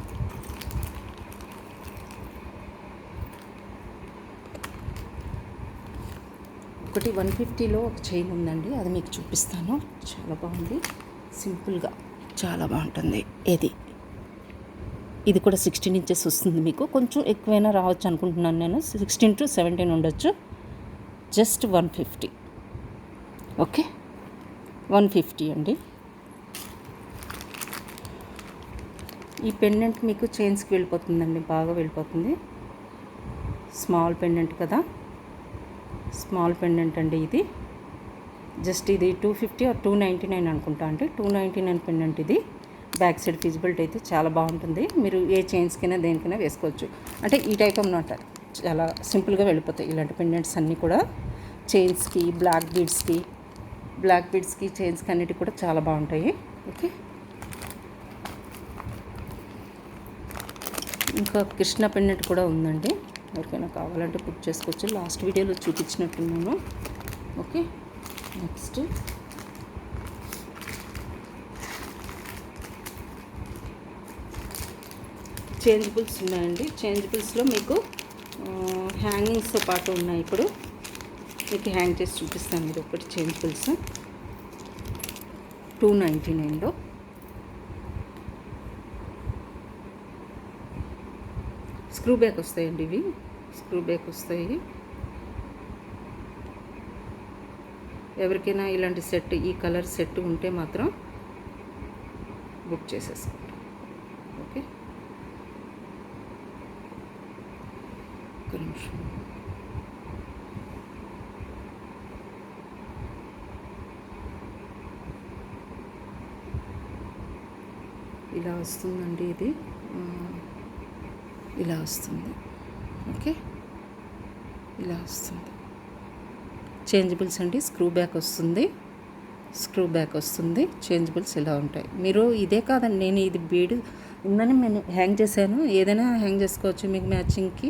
ఒకటి 150లో ఒక చైన్ ఉందండి, అది మీకు చూపిస్తాను. చాలా బాగుంది, సింపుల్గా చాలా బాగుంటుంది. ఇది కూడా 16 ఇంచెస్ వస్తుంది మీకు. కొంచెం ఎక్కువైనా రావచ్చు అనుకుంటున్నాను నేను. 16 to 17 ఉండొచ్చు. జస్ట్ 150. ఓకే, 150 అండి. ఈ పెండెంట్ మీకు చైన్స్కి వెళ్ళిపోతుందండి, బాగా వెళ్ళిపోతుంది. స్మాల్ పెండెంట్ కదా, స్మాల్ పెండెంట్ అండి ఇది. జస్ట్ ఇది 250 or 299 అనుకుంటా అండి. 299 పెండెంట్ ఇది. బ్యాక్ సైడ్ ఫిజిబిలిటీ అయితే చాలా బాగుంటుంది. మీరు ఏ చైన్స్కైనా దేనికైనా వేసుకోవచ్చు. అంటే ఈ టైప్ అన్నమాట, చాలా సింపుల్గా వెళ్ళిపోతాయి ఇలాంటి పెండెంట్స్ అన్నీ కూడా. చైన్స్కి, బ్లాక్ బీడ్స్కి చైన్స్కి అన్నిటికి కూడా చాలా బాగుంటాయి. ఓకే, ఇంకా కృష్ణ పెండెంట్ కూడా ఉందండి. ఎవరికైనా కావాలంటే బుక్ చేసుకోవచ్చు. లాస్ట్ వీడియోలో చూపించినట్టున్నాను. ఓకే, నెక్స్ట్ చేంజబుల్స్ ఉన్నాయండి. చేంజబుల్స్లో మీకు హ్యాంగింగ్స్తో పాటు ఉన్నాయి. ఇప్పుడు మీకు హ్యాంగ్ చేసి చూపిస్తాను. ఇది ఒకటి చేంజబుల్స్ 299లో. స్క్రూ బ్యాక్ వస్తాయండి ఇవి. స్క్రూ బ్యాక్ వస్తాయి. ఎవరికైనా ఇలాంటి సెట్, ఈ కలర్ సెట్ ఉంటే మాత్రం బుక్ చేసేసుకోండి. ఓకే, ఒక నిమిషం. ఇలా వస్తుందండి, ఇది ఇలా వస్తుంది. ఓకే, ఇలా వస్తుంది. చేంజబుల్స్ అండి, స్క్రూ బ్యాక్ వస్తుంది. చేంజబుల్స్ ఇలా ఉంటాయి. మీరు ఇదే కాదండి, నేను ఇది బీడ్ ఉందని నేను హ్యాంగ్ చేశాను. ఏదైనా హ్యాంగ్ చేసుకోవచ్చు, మీకు మ్యాచింగ్కి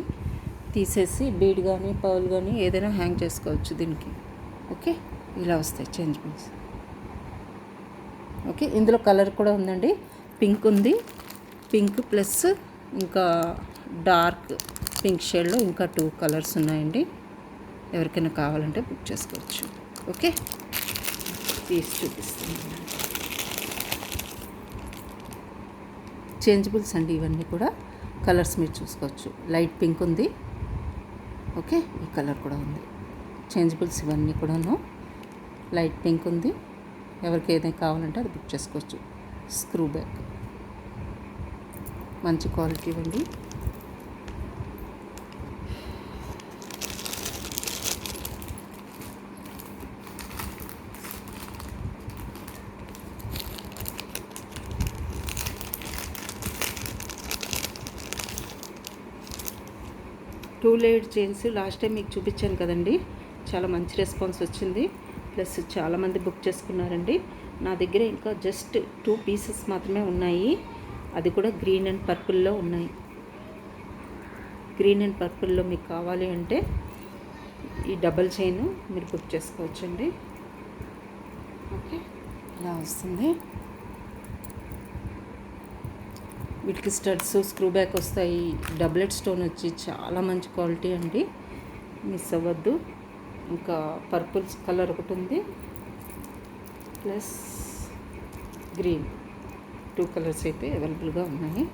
తీసేసి బీడ్ కానీ పౌల్ కానీ ఏదైనా హ్యాంగ్ చేసుకోవచ్చు దీనికి. ఓకే, ఇలా వస్తాయి చేంజబుల్స్. ఓకే, ఇందులో కలర్ కూడా ఉందండి, పింక్ ఉంది. పింక్ ప్లస్ ఇంకా డార్క్ పింక్ షేడ్లో ఇంకా 2 కలర్స్ ఉన్నాయండి. ఎవరికైనా కావాలంటే బుక్ చేసుకోవచ్చు. ఓకే, తీసి చూపిస్తాను. చేంజబుల్స్ అండి ఇవన్నీ కూడా. కలర్స్ మీరు చూసుకోవచ్చు. లైట్ పింక్ ఉంది. ఓకే, ఈ కలర్ కూడా ఉంది. చేంజబుల్స్ ఇవన్నీ కూడాను. లైట్ పింక్ ఉంది. ఎవరికి ఏదైనా కావాలంటే అది బుక్ చేసుకోవచ్చు. స్క్రూ బ్యాక్ మంచి క్వాలిటీ ఇవ్వండి. Two layer chains last time మీకు చూపించాను కదండి, చాలా మంచి రెస్పాన్స్ వచ్చింది. ప్లస్ చాలామంది బుక్ చేసుకున్నారండి. నా దగ్గర ఇంకా జస్ట్ 2 పీసెస్ మాత్రమే ఉన్నాయి. అది కూడా గ్రీన్ అండ్ పర్పుల్లో ఉన్నాయి. గ్రీన్ అండ్ పర్పుల్లో మీకు కావాలి అంటే ఈ డబల్ చైన్ మీరు బుక్ చేసుకోవచ్చండి. ఓకే, ఇలా వస్తుంది. వీటికి స్టడ్స్, స్క్రూ బ్యాక్ వస్తాయి. డబ్లెట్ స్టోన్ వచ్చి చాలా మంచి క్వాలిటీ అండి, మిస్ అవ్వద్దు. ఇంకా పర్పుల్ కలర్ ఒకటి ఉంది, ప్లస్ గ్రీన్, 2 కలర్స్ అయితే అవైలబుల్గా ఉన్నాయి.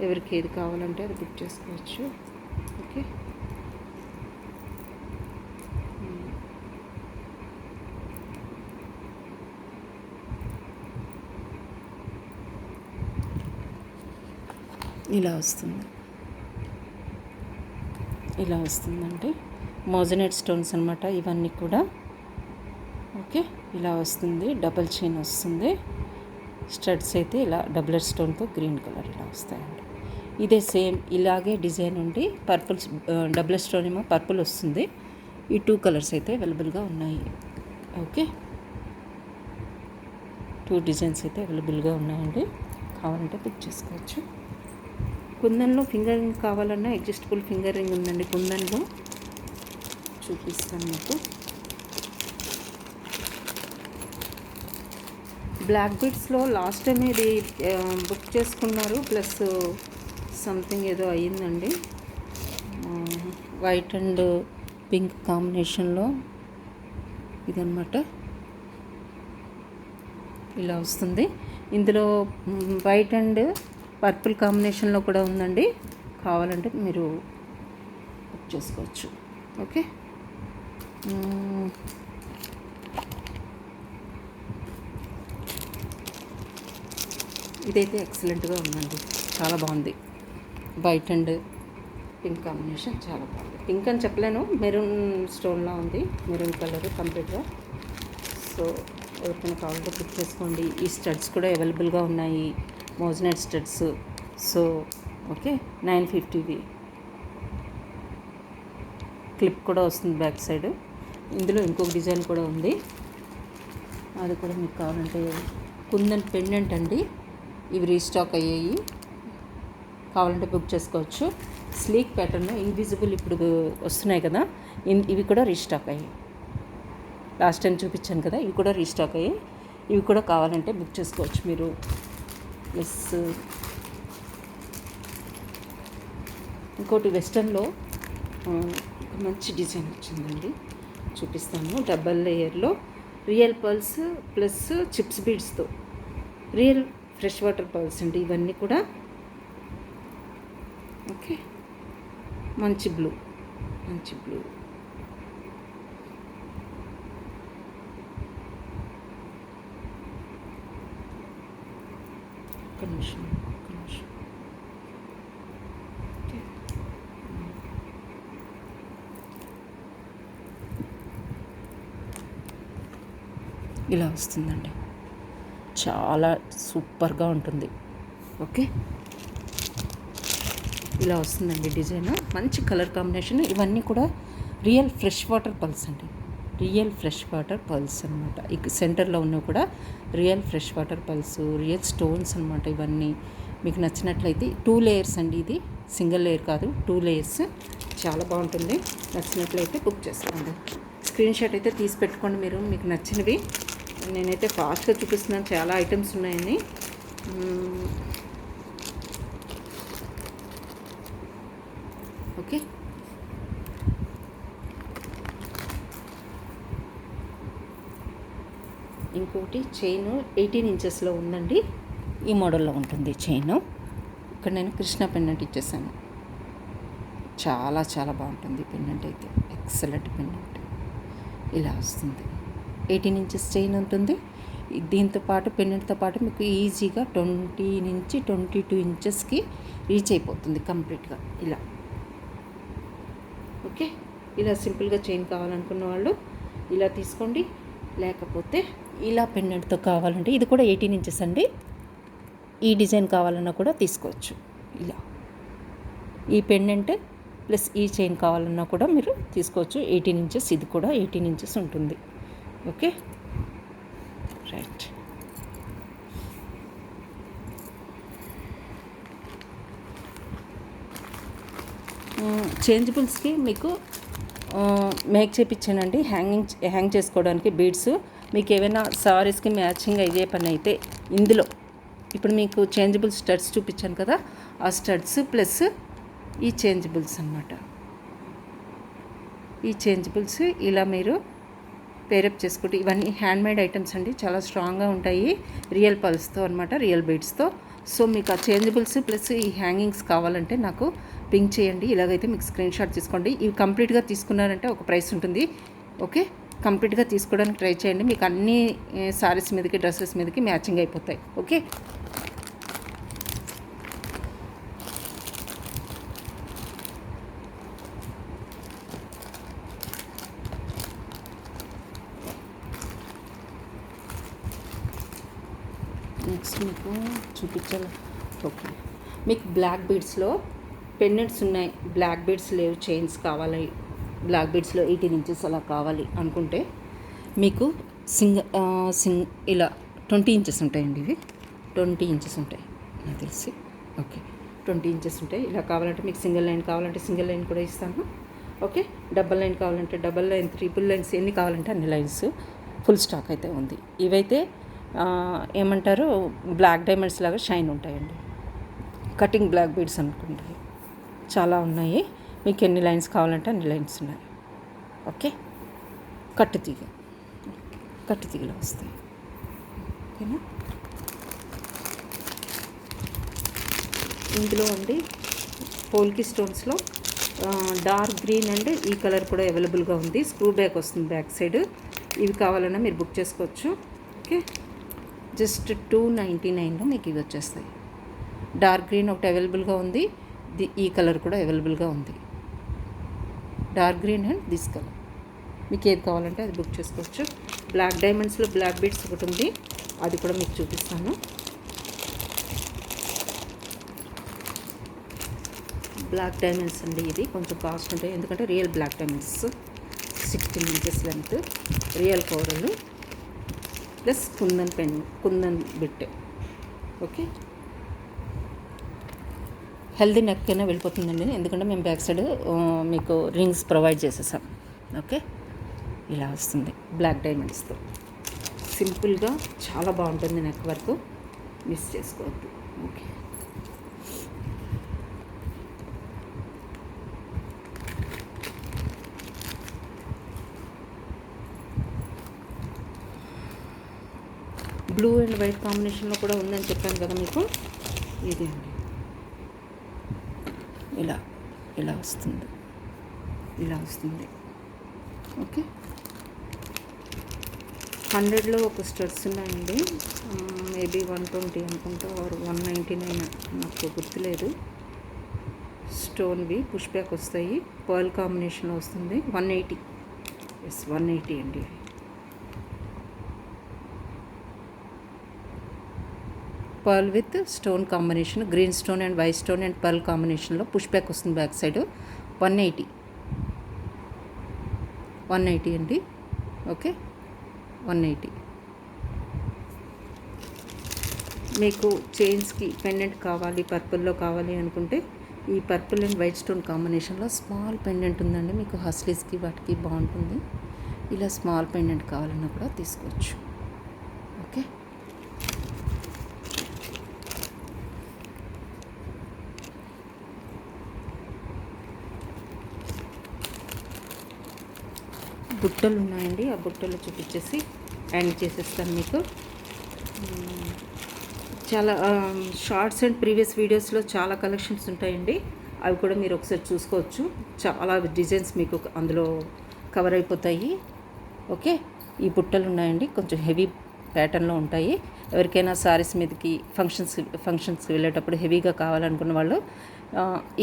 ఎవరికి ఏది కావాలంటే అది బుక్ చేసుకోవచ్చు. ఓకే, ఇలా వస్తుందండి. మోజనైట్ స్టోన్స్ అనమాట ఇవన్నీ కూడా. ఓకే, ఇలా వస్తుంది. డబల్ చైన్ వస్తుంది. స్టడ్స్ అయితే ఇలా డబుల్ స్టోన్తో గ్రీన్ కలర్ ఇలా వస్తాయండి. ఇదే సేమ్ ఇలాగే డిజైన్ ఉండి పర్పుల్, డబుల్ స్టోన్ ఏమో పర్పుల్ వస్తుంది. ఈ 2 కలర్స్ అయితే అవైలబుల్గా ఉన్నాయి. ఓకే, 2 డిజైన్స్ అయితే అవైలబుల్గా ఉన్నాయండి. కావాలంటే బుక్ చేసుకోవచ్చు. కుందన్లో ఫింగర్ రింగ్ కావాలన్నా అడ్జస్టబుల్ ఫింగర్ రింగ్ ఉందండి. కుందన్లో చూపిస్తాను మీకు. బ్లాక్ బీడ్స్లో లాస్ట్ టైం ఇది బుక్ చేసుకున్నారు, ప్లస్ సంథింగ్ ఏదో అయ్యిందండి. వైట్ అండ్ పింక్ కాంబినేషన్లో ఇదన్నమాట. ఇలా వస్తుంది. ఇందులో వైట్ అండ్ పర్పుల్ కాంబినేషన్లో కూడా ఉందండి. కావాలంటే మీరు బుక్ చేసుకోవచ్చు. ఓకే, ఇదైతే ఎక్సలెంట్గా ఉందండి, చాలా బాగుంది. వైట్ అండ్ పింక్ కాంబినేషన్ చాలా బాగుంది. పింక్ అని చెప్పలేను, మెరూన్ స్టోన్లా ఉంది, మెరూన్ కలర్ కంప్లీట్గా. సో ఎవరికైనా కావాలంటే బుక్ చేసుకోండి. ఈ స్టడ్స్ కూడా అవైలబుల్గా ఉన్నాయి, మోజనైట్ స్టడ్స్. సో ఓకే, 950ది క్లిప్ కూడా వస్తుంది బ్యాక్ సైడ్. ఇందులో ఇంకొక డిజైన్ కూడా ఉంది, అది కూడా మీకు కావాలంటే. కుందన్ పెండెంట్ అండి, ఇవి రీస్టాక్ అయ్యాయి, కావాలంటే బుక్ చేసుకోవచ్చు. స్లీక్ ప్యాటర్న్ ఇన్విజిబుల్ ఇప్పుడు వస్తున్నాయి కదా, ఇవి కూడా రీస్టాక్ అయ్యాయి. లాస్ట్ టైం చూపించాను కదా, ఇవి కూడా రీస్టాక్ అయ్యాయి. ఇవి కూడా కావాలంటే బుక్ చేసుకోవచ్చు మీరు. ప్లస్ ఇంకోటి వెస్టర్న్లో ఒక మంచి డిజైన్ వచ్చిందండి, చూపిస్తాను. డబల్ లేయర్లో రియల్ పర్ల్స్ ప్లస్ చిప్స్ బీడ్స్తో రియల్ ఫ్రెష్ వాటర్ పర్ల్స్ అండి ఇవన్నీ కూడా. ఓకే, మంచి బ్లూ. ఒక్క నిమిషం. ఓకే. ఇలా వస్తుందండి, చాలా సూపర్గా ఉంటుంది. ఓకే, ఇలా వస్తుందండి డిజైన్. మంచి కలర్ కాంబినేషన్. ఇవన్నీ కూడా రియల్ ఫ్రెష్ వాటర్ పల్స్ అండి, రియల్ ఫ్రెష్ వాటర్ పల్స్ అనమాట. ఇక సెంటర్లో ఉన్నవి కూడా real fresh water pulse, real stones అనమాట. ఇవన్నీ మీకు నచ్చినట్లయితే 2 లేయర్స్ అండి, ఇది సింగిల్ లేయర్ కాదు, 2 లేయర్స్. చాలా బాగుంటుంది. నచ్చినట్లయితే బుక్ చేసుకోండి. స్క్రీన్ షాట్ అయితే తీసి పెట్టుకోండి మీరు, మీకు నచ్చినవి. నేనైతే ఫాస్ట్గా చూపిస్తున్నాను, చాలా ఐటమ్స్ ఉన్నాయని. ఓకే, ఇంకోటి చైన్ 18 ఇంచెస్లో ఉందండి. ఈ మోడల్లో ఉంటుంది చైన్. ఇక్కడ నేను కృష్ణ పెండెంట్ ఇచ్చేసాను. చాలా చాలా బాగుంటుంది పెండెంట్ అయితే, ఎక్సలెంట్ పెండెంట్. ఇలా వస్తుంది, 18 ఇంచెస్ చైన్ ఉంటుంది. దీంతో పాటు పెండెంట్తో పాటు మీకు ఈజీగా 20 నుంచి 22 ఇంచెస్కి రీచ్ అయిపోతుంది కంప్లీట్గా. ఇలా ఓకే, ఇలా సింపుల్గా చైన్ కావాలనుకున్న వాళ్ళు ఇలా తీసుకోండి. లేకపోతే ఇలా పెండెంట్తో కావాలంటే ఇది కూడా 18 ఇంచెస్ అండి. ఈ డిజైన్ కావాలన్నా కూడా తీసుకోవచ్చు. ఇలా ఈ పెండెంట్ ప్లస్ ఈ చైన్ కావాలన్నా కూడా మీరు తీసుకోవచ్చు. 18 ఇంచెస్, ఇది కూడా 18 ఇంచెస్ ఉంటుంది. Okay, right. చేంజబుల్స్కి మీకు మేక్ చేయించానండి, హ్యాంగ్ చేసుకోవడానికి బీడ్స్. మీకు ఏమైనా సారీస్కి మ్యాచింగ్ అయ్యే పని అయితే ఇందులో ఇప్పుడు మీకు చేంజబుల్ స్టడ్స్ చూపించాను కదా, ఆ స్టడ్స్ ప్లస్ ఈ చేంజబుల్స్ అన్నమాట. ఈ చేంజబుల్స్ ఇలా మీరు పేరప్ చేసుకుంటే, ఇవన్నీ హ్యాండ్మేడ్ ఐటమ్స్ అండి, చాలా స్ట్రాంగ్గా ఉంటాయి. రియల్ పల్స్తో అనమాట, రియల్ బీడ్స్తో. సో మీకు ఆ చేంజబుల్స్ ప్లస్ ఈ హ్యాంగింగ్స్ కావాలంటే నాకు పింక్ చేయండి. ఇలాగైతే మీకు స్క్రీన్ షాట్ తీసుకోండి. ఇవి కంప్లీట్గా తీసుకున్నారంటే ఒక ప్రైస్ ఉంటుంది. ఓకే, కంప్లీట్గా తీసుకోవడానికి ట్రై చేయండి. మీకు అన్ని సారీస్ మీదకి, డ్రెస్సెస్ మీదకి మ్యాచింగ్ అయిపోతాయి. ఓకే, నెక్స్ట్ మీకు చూపించాలి. ఓకే, మీకు బ్లాక్ బీడ్స్లో పెండెంట్స్ ఉన్నాయి, బ్లాక్ బీడ్స్ లేవు, చైన్స్ కావాలి, బ్లాక్ బీడ్స్లో 18 ఇంచెస్ అలా కావాలి అనుకుంటే మీకు ఇలా 20 ఇంచెస్ ఉంటాయండి. ఇవి 20 ఇంచెస్ ఉంటాయి నాకు తెలిసి. ఓకే, 20 ఇంచెస్ ఉంటాయి. ఇలా కావాలంటే మీకు సింగిల్ లైన్ కావాలంటే సింగిల్ లైన్ కూడా ఇస్తాను. ఓకే, డబల్ లైన్ కావాలంటే డబల్ లైన్, ట్రిపుల్ లైన్స్, ఎన్ని కావాలంటే అన్ని లైన్స్ ఫుల్ స్టాక్ అయితే ఉంది. ఇవైతే ఏమంటారు, బ్లాక్ డైమండ్స్ లాగా షైన్ ఉంటాయండి. కటింగ్ బ్లాక్ బీడ్స్ అనుకుంటే చాలా ఉన్నాయి. మీకు ఎన్ని లైన్స్ కావాలంటే అన్ని లైన్స్ ఉన్నాయి. ఓకే, కట్టుతీగలు వస్తాయి. ఓకేనా, ఇందులో అండి పోల్కి స్టోన్స్లో డార్క్ గ్రీన్ అండ్ ఈ కలర్ కూడా అవైలబుల్గా ఉంది. స్క్రూ బ్యాక్ వస్తుంది బ్యాక్ సైడ్. ఇవి కావాలన్నా మీరు బుక్ చేసుకోవచ్చు. ఓకే, జస్ట్ 299లో మీకు ఇవి వచ్చేస్తాయి. డార్క్ గ్రీన్ ఒకటి అవైలబుల్గా ఉంది, ఈ కలర్ కూడా అవైలబుల్గా ఉంది. Dark green and this colour, మీకు ఏది కావాలంటే అది బుక్ చేసుకోవచ్చు. బ్లాక్ డైమండ్స్లో బ్లాక్ బీడ్స్ ఒకటి ఉంది, అది కూడా మీకు చూపిస్తాను. బ్లాక్ డైమండ్స్ అండి, ఇది కొంచెం కాస్ట్ ఉంటాయి ఎందుకంటే real black diamonds. 16 inches length, real కోరలు plus kundan bit. Okay, healthy neck అయినా వెళ్ళిపోతుందండి, ఎందుకంటే మేము బ్యాక్ సైడ్ మీకు రింగ్స్ ప్రొవైడ్ చేసేసాం. ఓకే, ఇలా వస్తుంది బ్లాక్ డైమండ్స్తో. సింపుల్గా చాలా బాగుంటుంది నెక్ వర్క్, మిస్ చేసుకోవద్దు. ఓకే, బ్లూ అండ్ వైట్ కాంబినేషన్లో కూడా ఉందని చెప్పాను కదా మీకు. ఇది అండి, ఇలా వస్తుంది. ఓకే, 100లో ఒక స్టడ్స్ ఉన్నాయండి. మేబీ 120 అనుకుంటా, ఆర్ 199, నాకు గుర్తులేదు. స్టోన్వి పుష్ బ్యాక్ వస్తాయి, పర్ల్ కాంబినేషన్లో వస్తుంది. 180, ఎస్ 180 అండి. Pearl with stone combination, green stone and white stone and pearl కాంబినేషన్లో పుష్ బ్యాక్ వస్తుంది బ్యాక్ సైడ్. 180 అండి. ఓకే, 180. మీకు చైన్స్కి పెండెంట్ కావాలి, పర్పుల్లో కావాలి అనుకుంటే ఈ పర్పుల్ అండ్ వైట్ స్టోన్ కాంబినేషన్లో స్మాల్ పెండెంట్ ఉందండి. మీకు హస్లీస్కి వాటికి బాగుంటుంది. ఇలా స్మాల్ పెండెంట్ కావాలన్నా కూడా తీసుకోవచ్చు. ఓకే, బుట్టలు ఉన్నాయండి. ఆ బుట్టలు చూపించేసి ఎండ్ చేసేస్తాను మీకు. చాలా షార్ట్స్ అండ్ ప్రీవియస్ వీడియోస్లో చాలా కలెక్షన్స్ ఉంటాయండి. అవి కూడా మీరు ఒకసారి చూసుకోవచ్చు. చాలా డిజైన్స్ మీకు అందులో కవర్ అయిపోతాయి. ఓకే, ఈ బుట్టలు ఉన్నాయండి, కొంచెం హెవీ ప్యాటర్న్లో ఉంటాయి. ఎవరికైనా సారీస్ మీదకి ఫంక్షన్స్కి వెళ్ళేటప్పుడు హెవీగా కావాలనుకున్న వాళ్ళు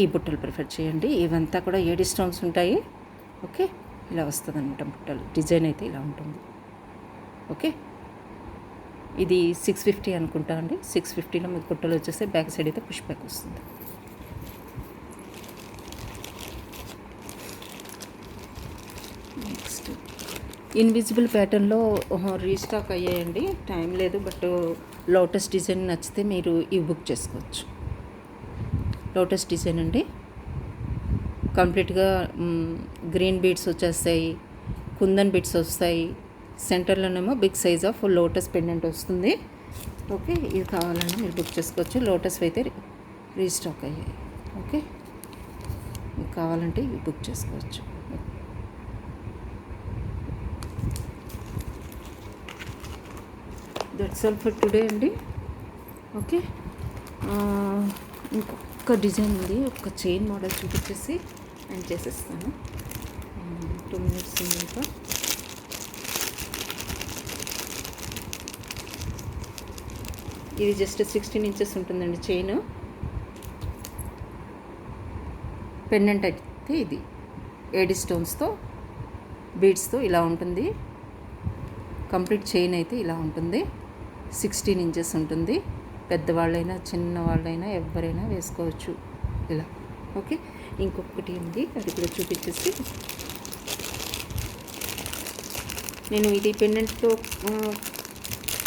ఈ బుట్టలు ప్రిఫర్ చేయండి. ఇవంతా కూడా ఏడి స్టోన్స్ ఉంటాయి. ఓకే, ఇలా వస్తుంది అనమాట బుట్టలు. డిజైన్ అయితే ఇలా ఉంటుంది. ఓకే, ఇది 650 అనుకుంటా అండి. 650లో మీకు బుట్టలు వచ్చేస్తే బ్యాక్ సైడ్ అయితే పుష్ బ్యాక్ వస్తుంది. నెక్స్ట్ ఇన్విజిబుల్ ప్యాటర్న్లో రీస్టాక్ అయ్యాయండి. టైం లేదు, బట్ లోటస్ డిజైన్ నచ్చితే మీరు ఇవి బుక్ చేసుకోవచ్చు. లోటస్ డిజైన్ అండి, కంప్లీట్గా గ్రీన్ బీడ్స్ వచ్చేస్తాయి, కుందన్ బీడ్స్ వస్తాయి. సెంటర్లోనేమో big size of lotus pendant వస్తుంది. ఓకే, ఇది కావాలన్నా మీరు బుక్ చేసుకోవచ్చు. లోటస్ అయితే రీస్టాక్ అయ్యాయి. ఓకే, మీకు కావాలంటే ఇవి బుక్ చేసుకోవచ్చు. దట్స్ ఆల్ ఫర్ టుడే అండి. ఓకే, ఇంకొక డిజైన్ ఉంది, ఒక చైన్ మోడల్ చూపించేసి నేను చేసేస్తాను. 2 minutes ఉంది ఇంకా. ఇది జస్ట్ 16 inches ఉంటుందండి చైన్. పెండెంట్ అయితే ఇది ఏడి స్టోన్స్తో బీడ్స్తో ఇలా ఉంటుంది. కంప్లీట్ చైన్ అయితే ఇలా ఉంటుంది. 16 inches ఉంటుంది. పెద్దవాళ్ళైనా చిన్నవాళ్ళైనా ఎవరైనా వేసుకోవచ్చు ఇలా. ఓకే, ఇంకొకటి ఉంది, అది కూడా చూపించేసి నేను ఇది పెండెంట్తో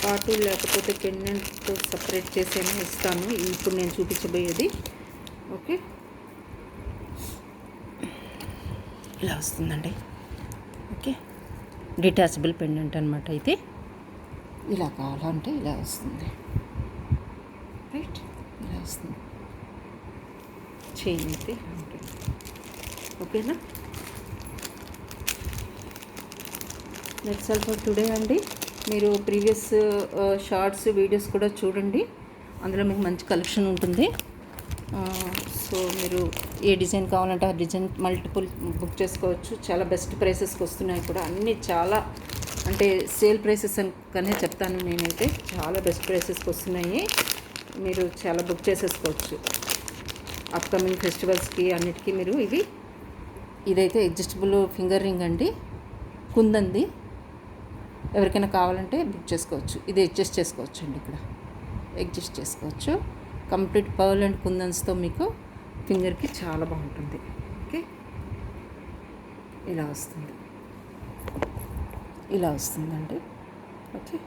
పాటు లేకపోతే పెండెంట్తో సపరేట్ చేసేనా ఇస్తాను. ఇప్పుడు నేను చూపించబోయేది. ఓకే, ఇలా వస్తుందండి. ఓకే, డిటాచబుల్ పెండెంట్ అనమాట. అయితే ఇలా కావాలంటే ఇలా వస్తుంది. రైట్, ఇలా వస్తుంది. చైన్ అయితే ఇలా ఉంటుంది. ఓకేనా, దట్స్ ఆల్ ఫర్ టుడే అండి. మీరు ప్రీవియస్ షార్ట్స్ వీడియోస్ కూడా చూడండి, అందులో మీకు మంచి కలెక్షన్ ఉంటుంది. సో మీరు ఏ డిజైన్ కావాలంటే ఆ డిజైన్ మల్టిపుల్ బుక్ చేసుకోవచ్చు. చాలా బెస్ట్ ప్రైసెస్కి వస్తున్నాయి కూడా. అన్నీ చాలా అంటే సేల్ ప్రైసెస్ అనే చెప్తాను నేనైతే. చాలా బెస్ట్ ప్రైసెస్కి వస్తున్నాయి. మీరు చాలా బుక్ చేసేసుకోవచ్చు అప్కమింగ్ ఫెస్టివల్స్కి అన్నిటికీ. మీరు ఇదైతే అడ్జస్టబుల్ ఫింగర్ రింగ్ అండి, కుందంది. ఎవరికైనా కావాలంటే బుక్ చేసుకోవచ్చు. ఇది అడ్జస్ట్ చేసుకోవచ్చు అండి, ఇక్కడ అడ్జస్ట్ చేసుకోవచ్చు. కంప్లీట్ పర్ల్ అండ్ కుందన్స్తో మీకు ఫింగర్కి చాలా బాగుంటుంది. ఓకే, ఇలా వస్తుంది, ఇలా వస్తుందండి. ఓకే,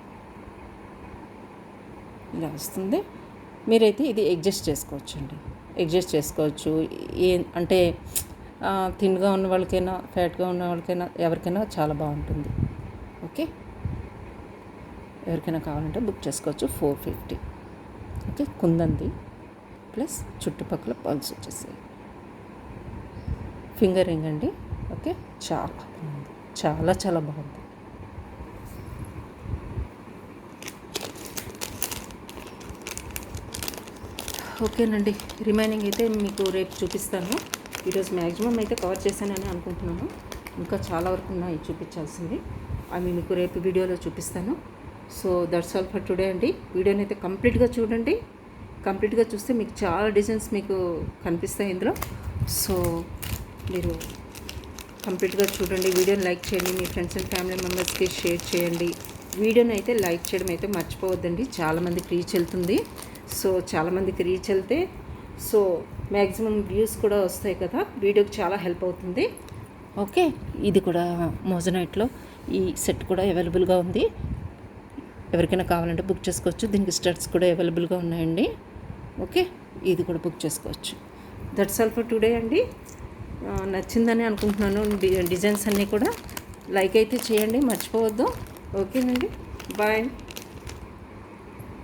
ఇలా వస్తుంది. మీరైతే ఇది అడ్జస్ట్ చేసుకోవచ్చు అండి, అడ్జస్ట్ చేసుకోవచ్చు. అంటే థిన్గా ఉన్న వాళ్ళకైనా ఫ్యాట్గా ఉన్న వాళ్ళకైనా ఎవరికైనా చాలా బాగుంటుంది. ఓకే, ఎవరికైనా కావాలంటే బుక్ చేసుకోవచ్చు. 450. ఓకే, కుందంది ప్లస్ చుట్టుపక్కల పల్స్ వచ్చేసాయి. ఫింగర్ రింగ్ అండి. ఓకే, చాలా బాగుంది, చాలా చాలా బాగుంది. ఓకేనండి, రిమైనింగ్ అయితే మీకు రేపు చూపిస్తాను. ఈరోజు మ్యాక్సిమం అయితే కవర్ చేశానని అనుకుంటున్నాను. ఇంకా చాలా వరకు ఉన్నాయి చూపించాల్సింది. అవి మీకు రేపు వీడియోలో చూపిస్తాను. So that's all for today అండి. వీడియోని అయితే కంప్లీట్గా చూడండి. కంప్లీట్గా చూస్తే మీకు చాలా డిజైన్స్ మీకు కనిపిస్తాయి ఇందులో. సో మీరు కంప్లీట్గా చూడండి. వీడియోని లైక్ చేయండి, మీ ఫ్రెండ్స్ అండ్ ఫ్యామిలీ మెంబర్స్కి షేర్ చేయండి. వీడియోని అయితే లైక్ చేయడం అయితే మర్చిపోవద్దండి. చాలామందికి రీచ్ వెళ్తుంది. సో చాలామందికి రీచ్ వెళ్తే సో మ్యాక్సిమం వ్యూస్ కూడా వస్తాయి కదా, వీడియోకి చాలా హెల్ప్ అవుతుంది. ఓకే, ఇది కూడా మోజనైట్లో ఈ సెట్ కూడా అవైలబుల్గా ఉంది. ఎవరికైనా కావాలంటే బుక్ చేసుకోవచ్చు. దీనికి స్టడ్స్ కూడా అవైలబుల్గా ఉన్నాయండి. ఓకే, ఇది కూడా బుక్ చేసుకోవచ్చు. దట్స్ ఆల్ ఫర్ టుడే అండి. నచ్చిందని అనుకుంటున్నాను. డిజైన్స్ అన్నీ కూడా లైక్ అయితే చేయండి, మర్చిపోవద్దు. ఓకేనండి, బాయ్.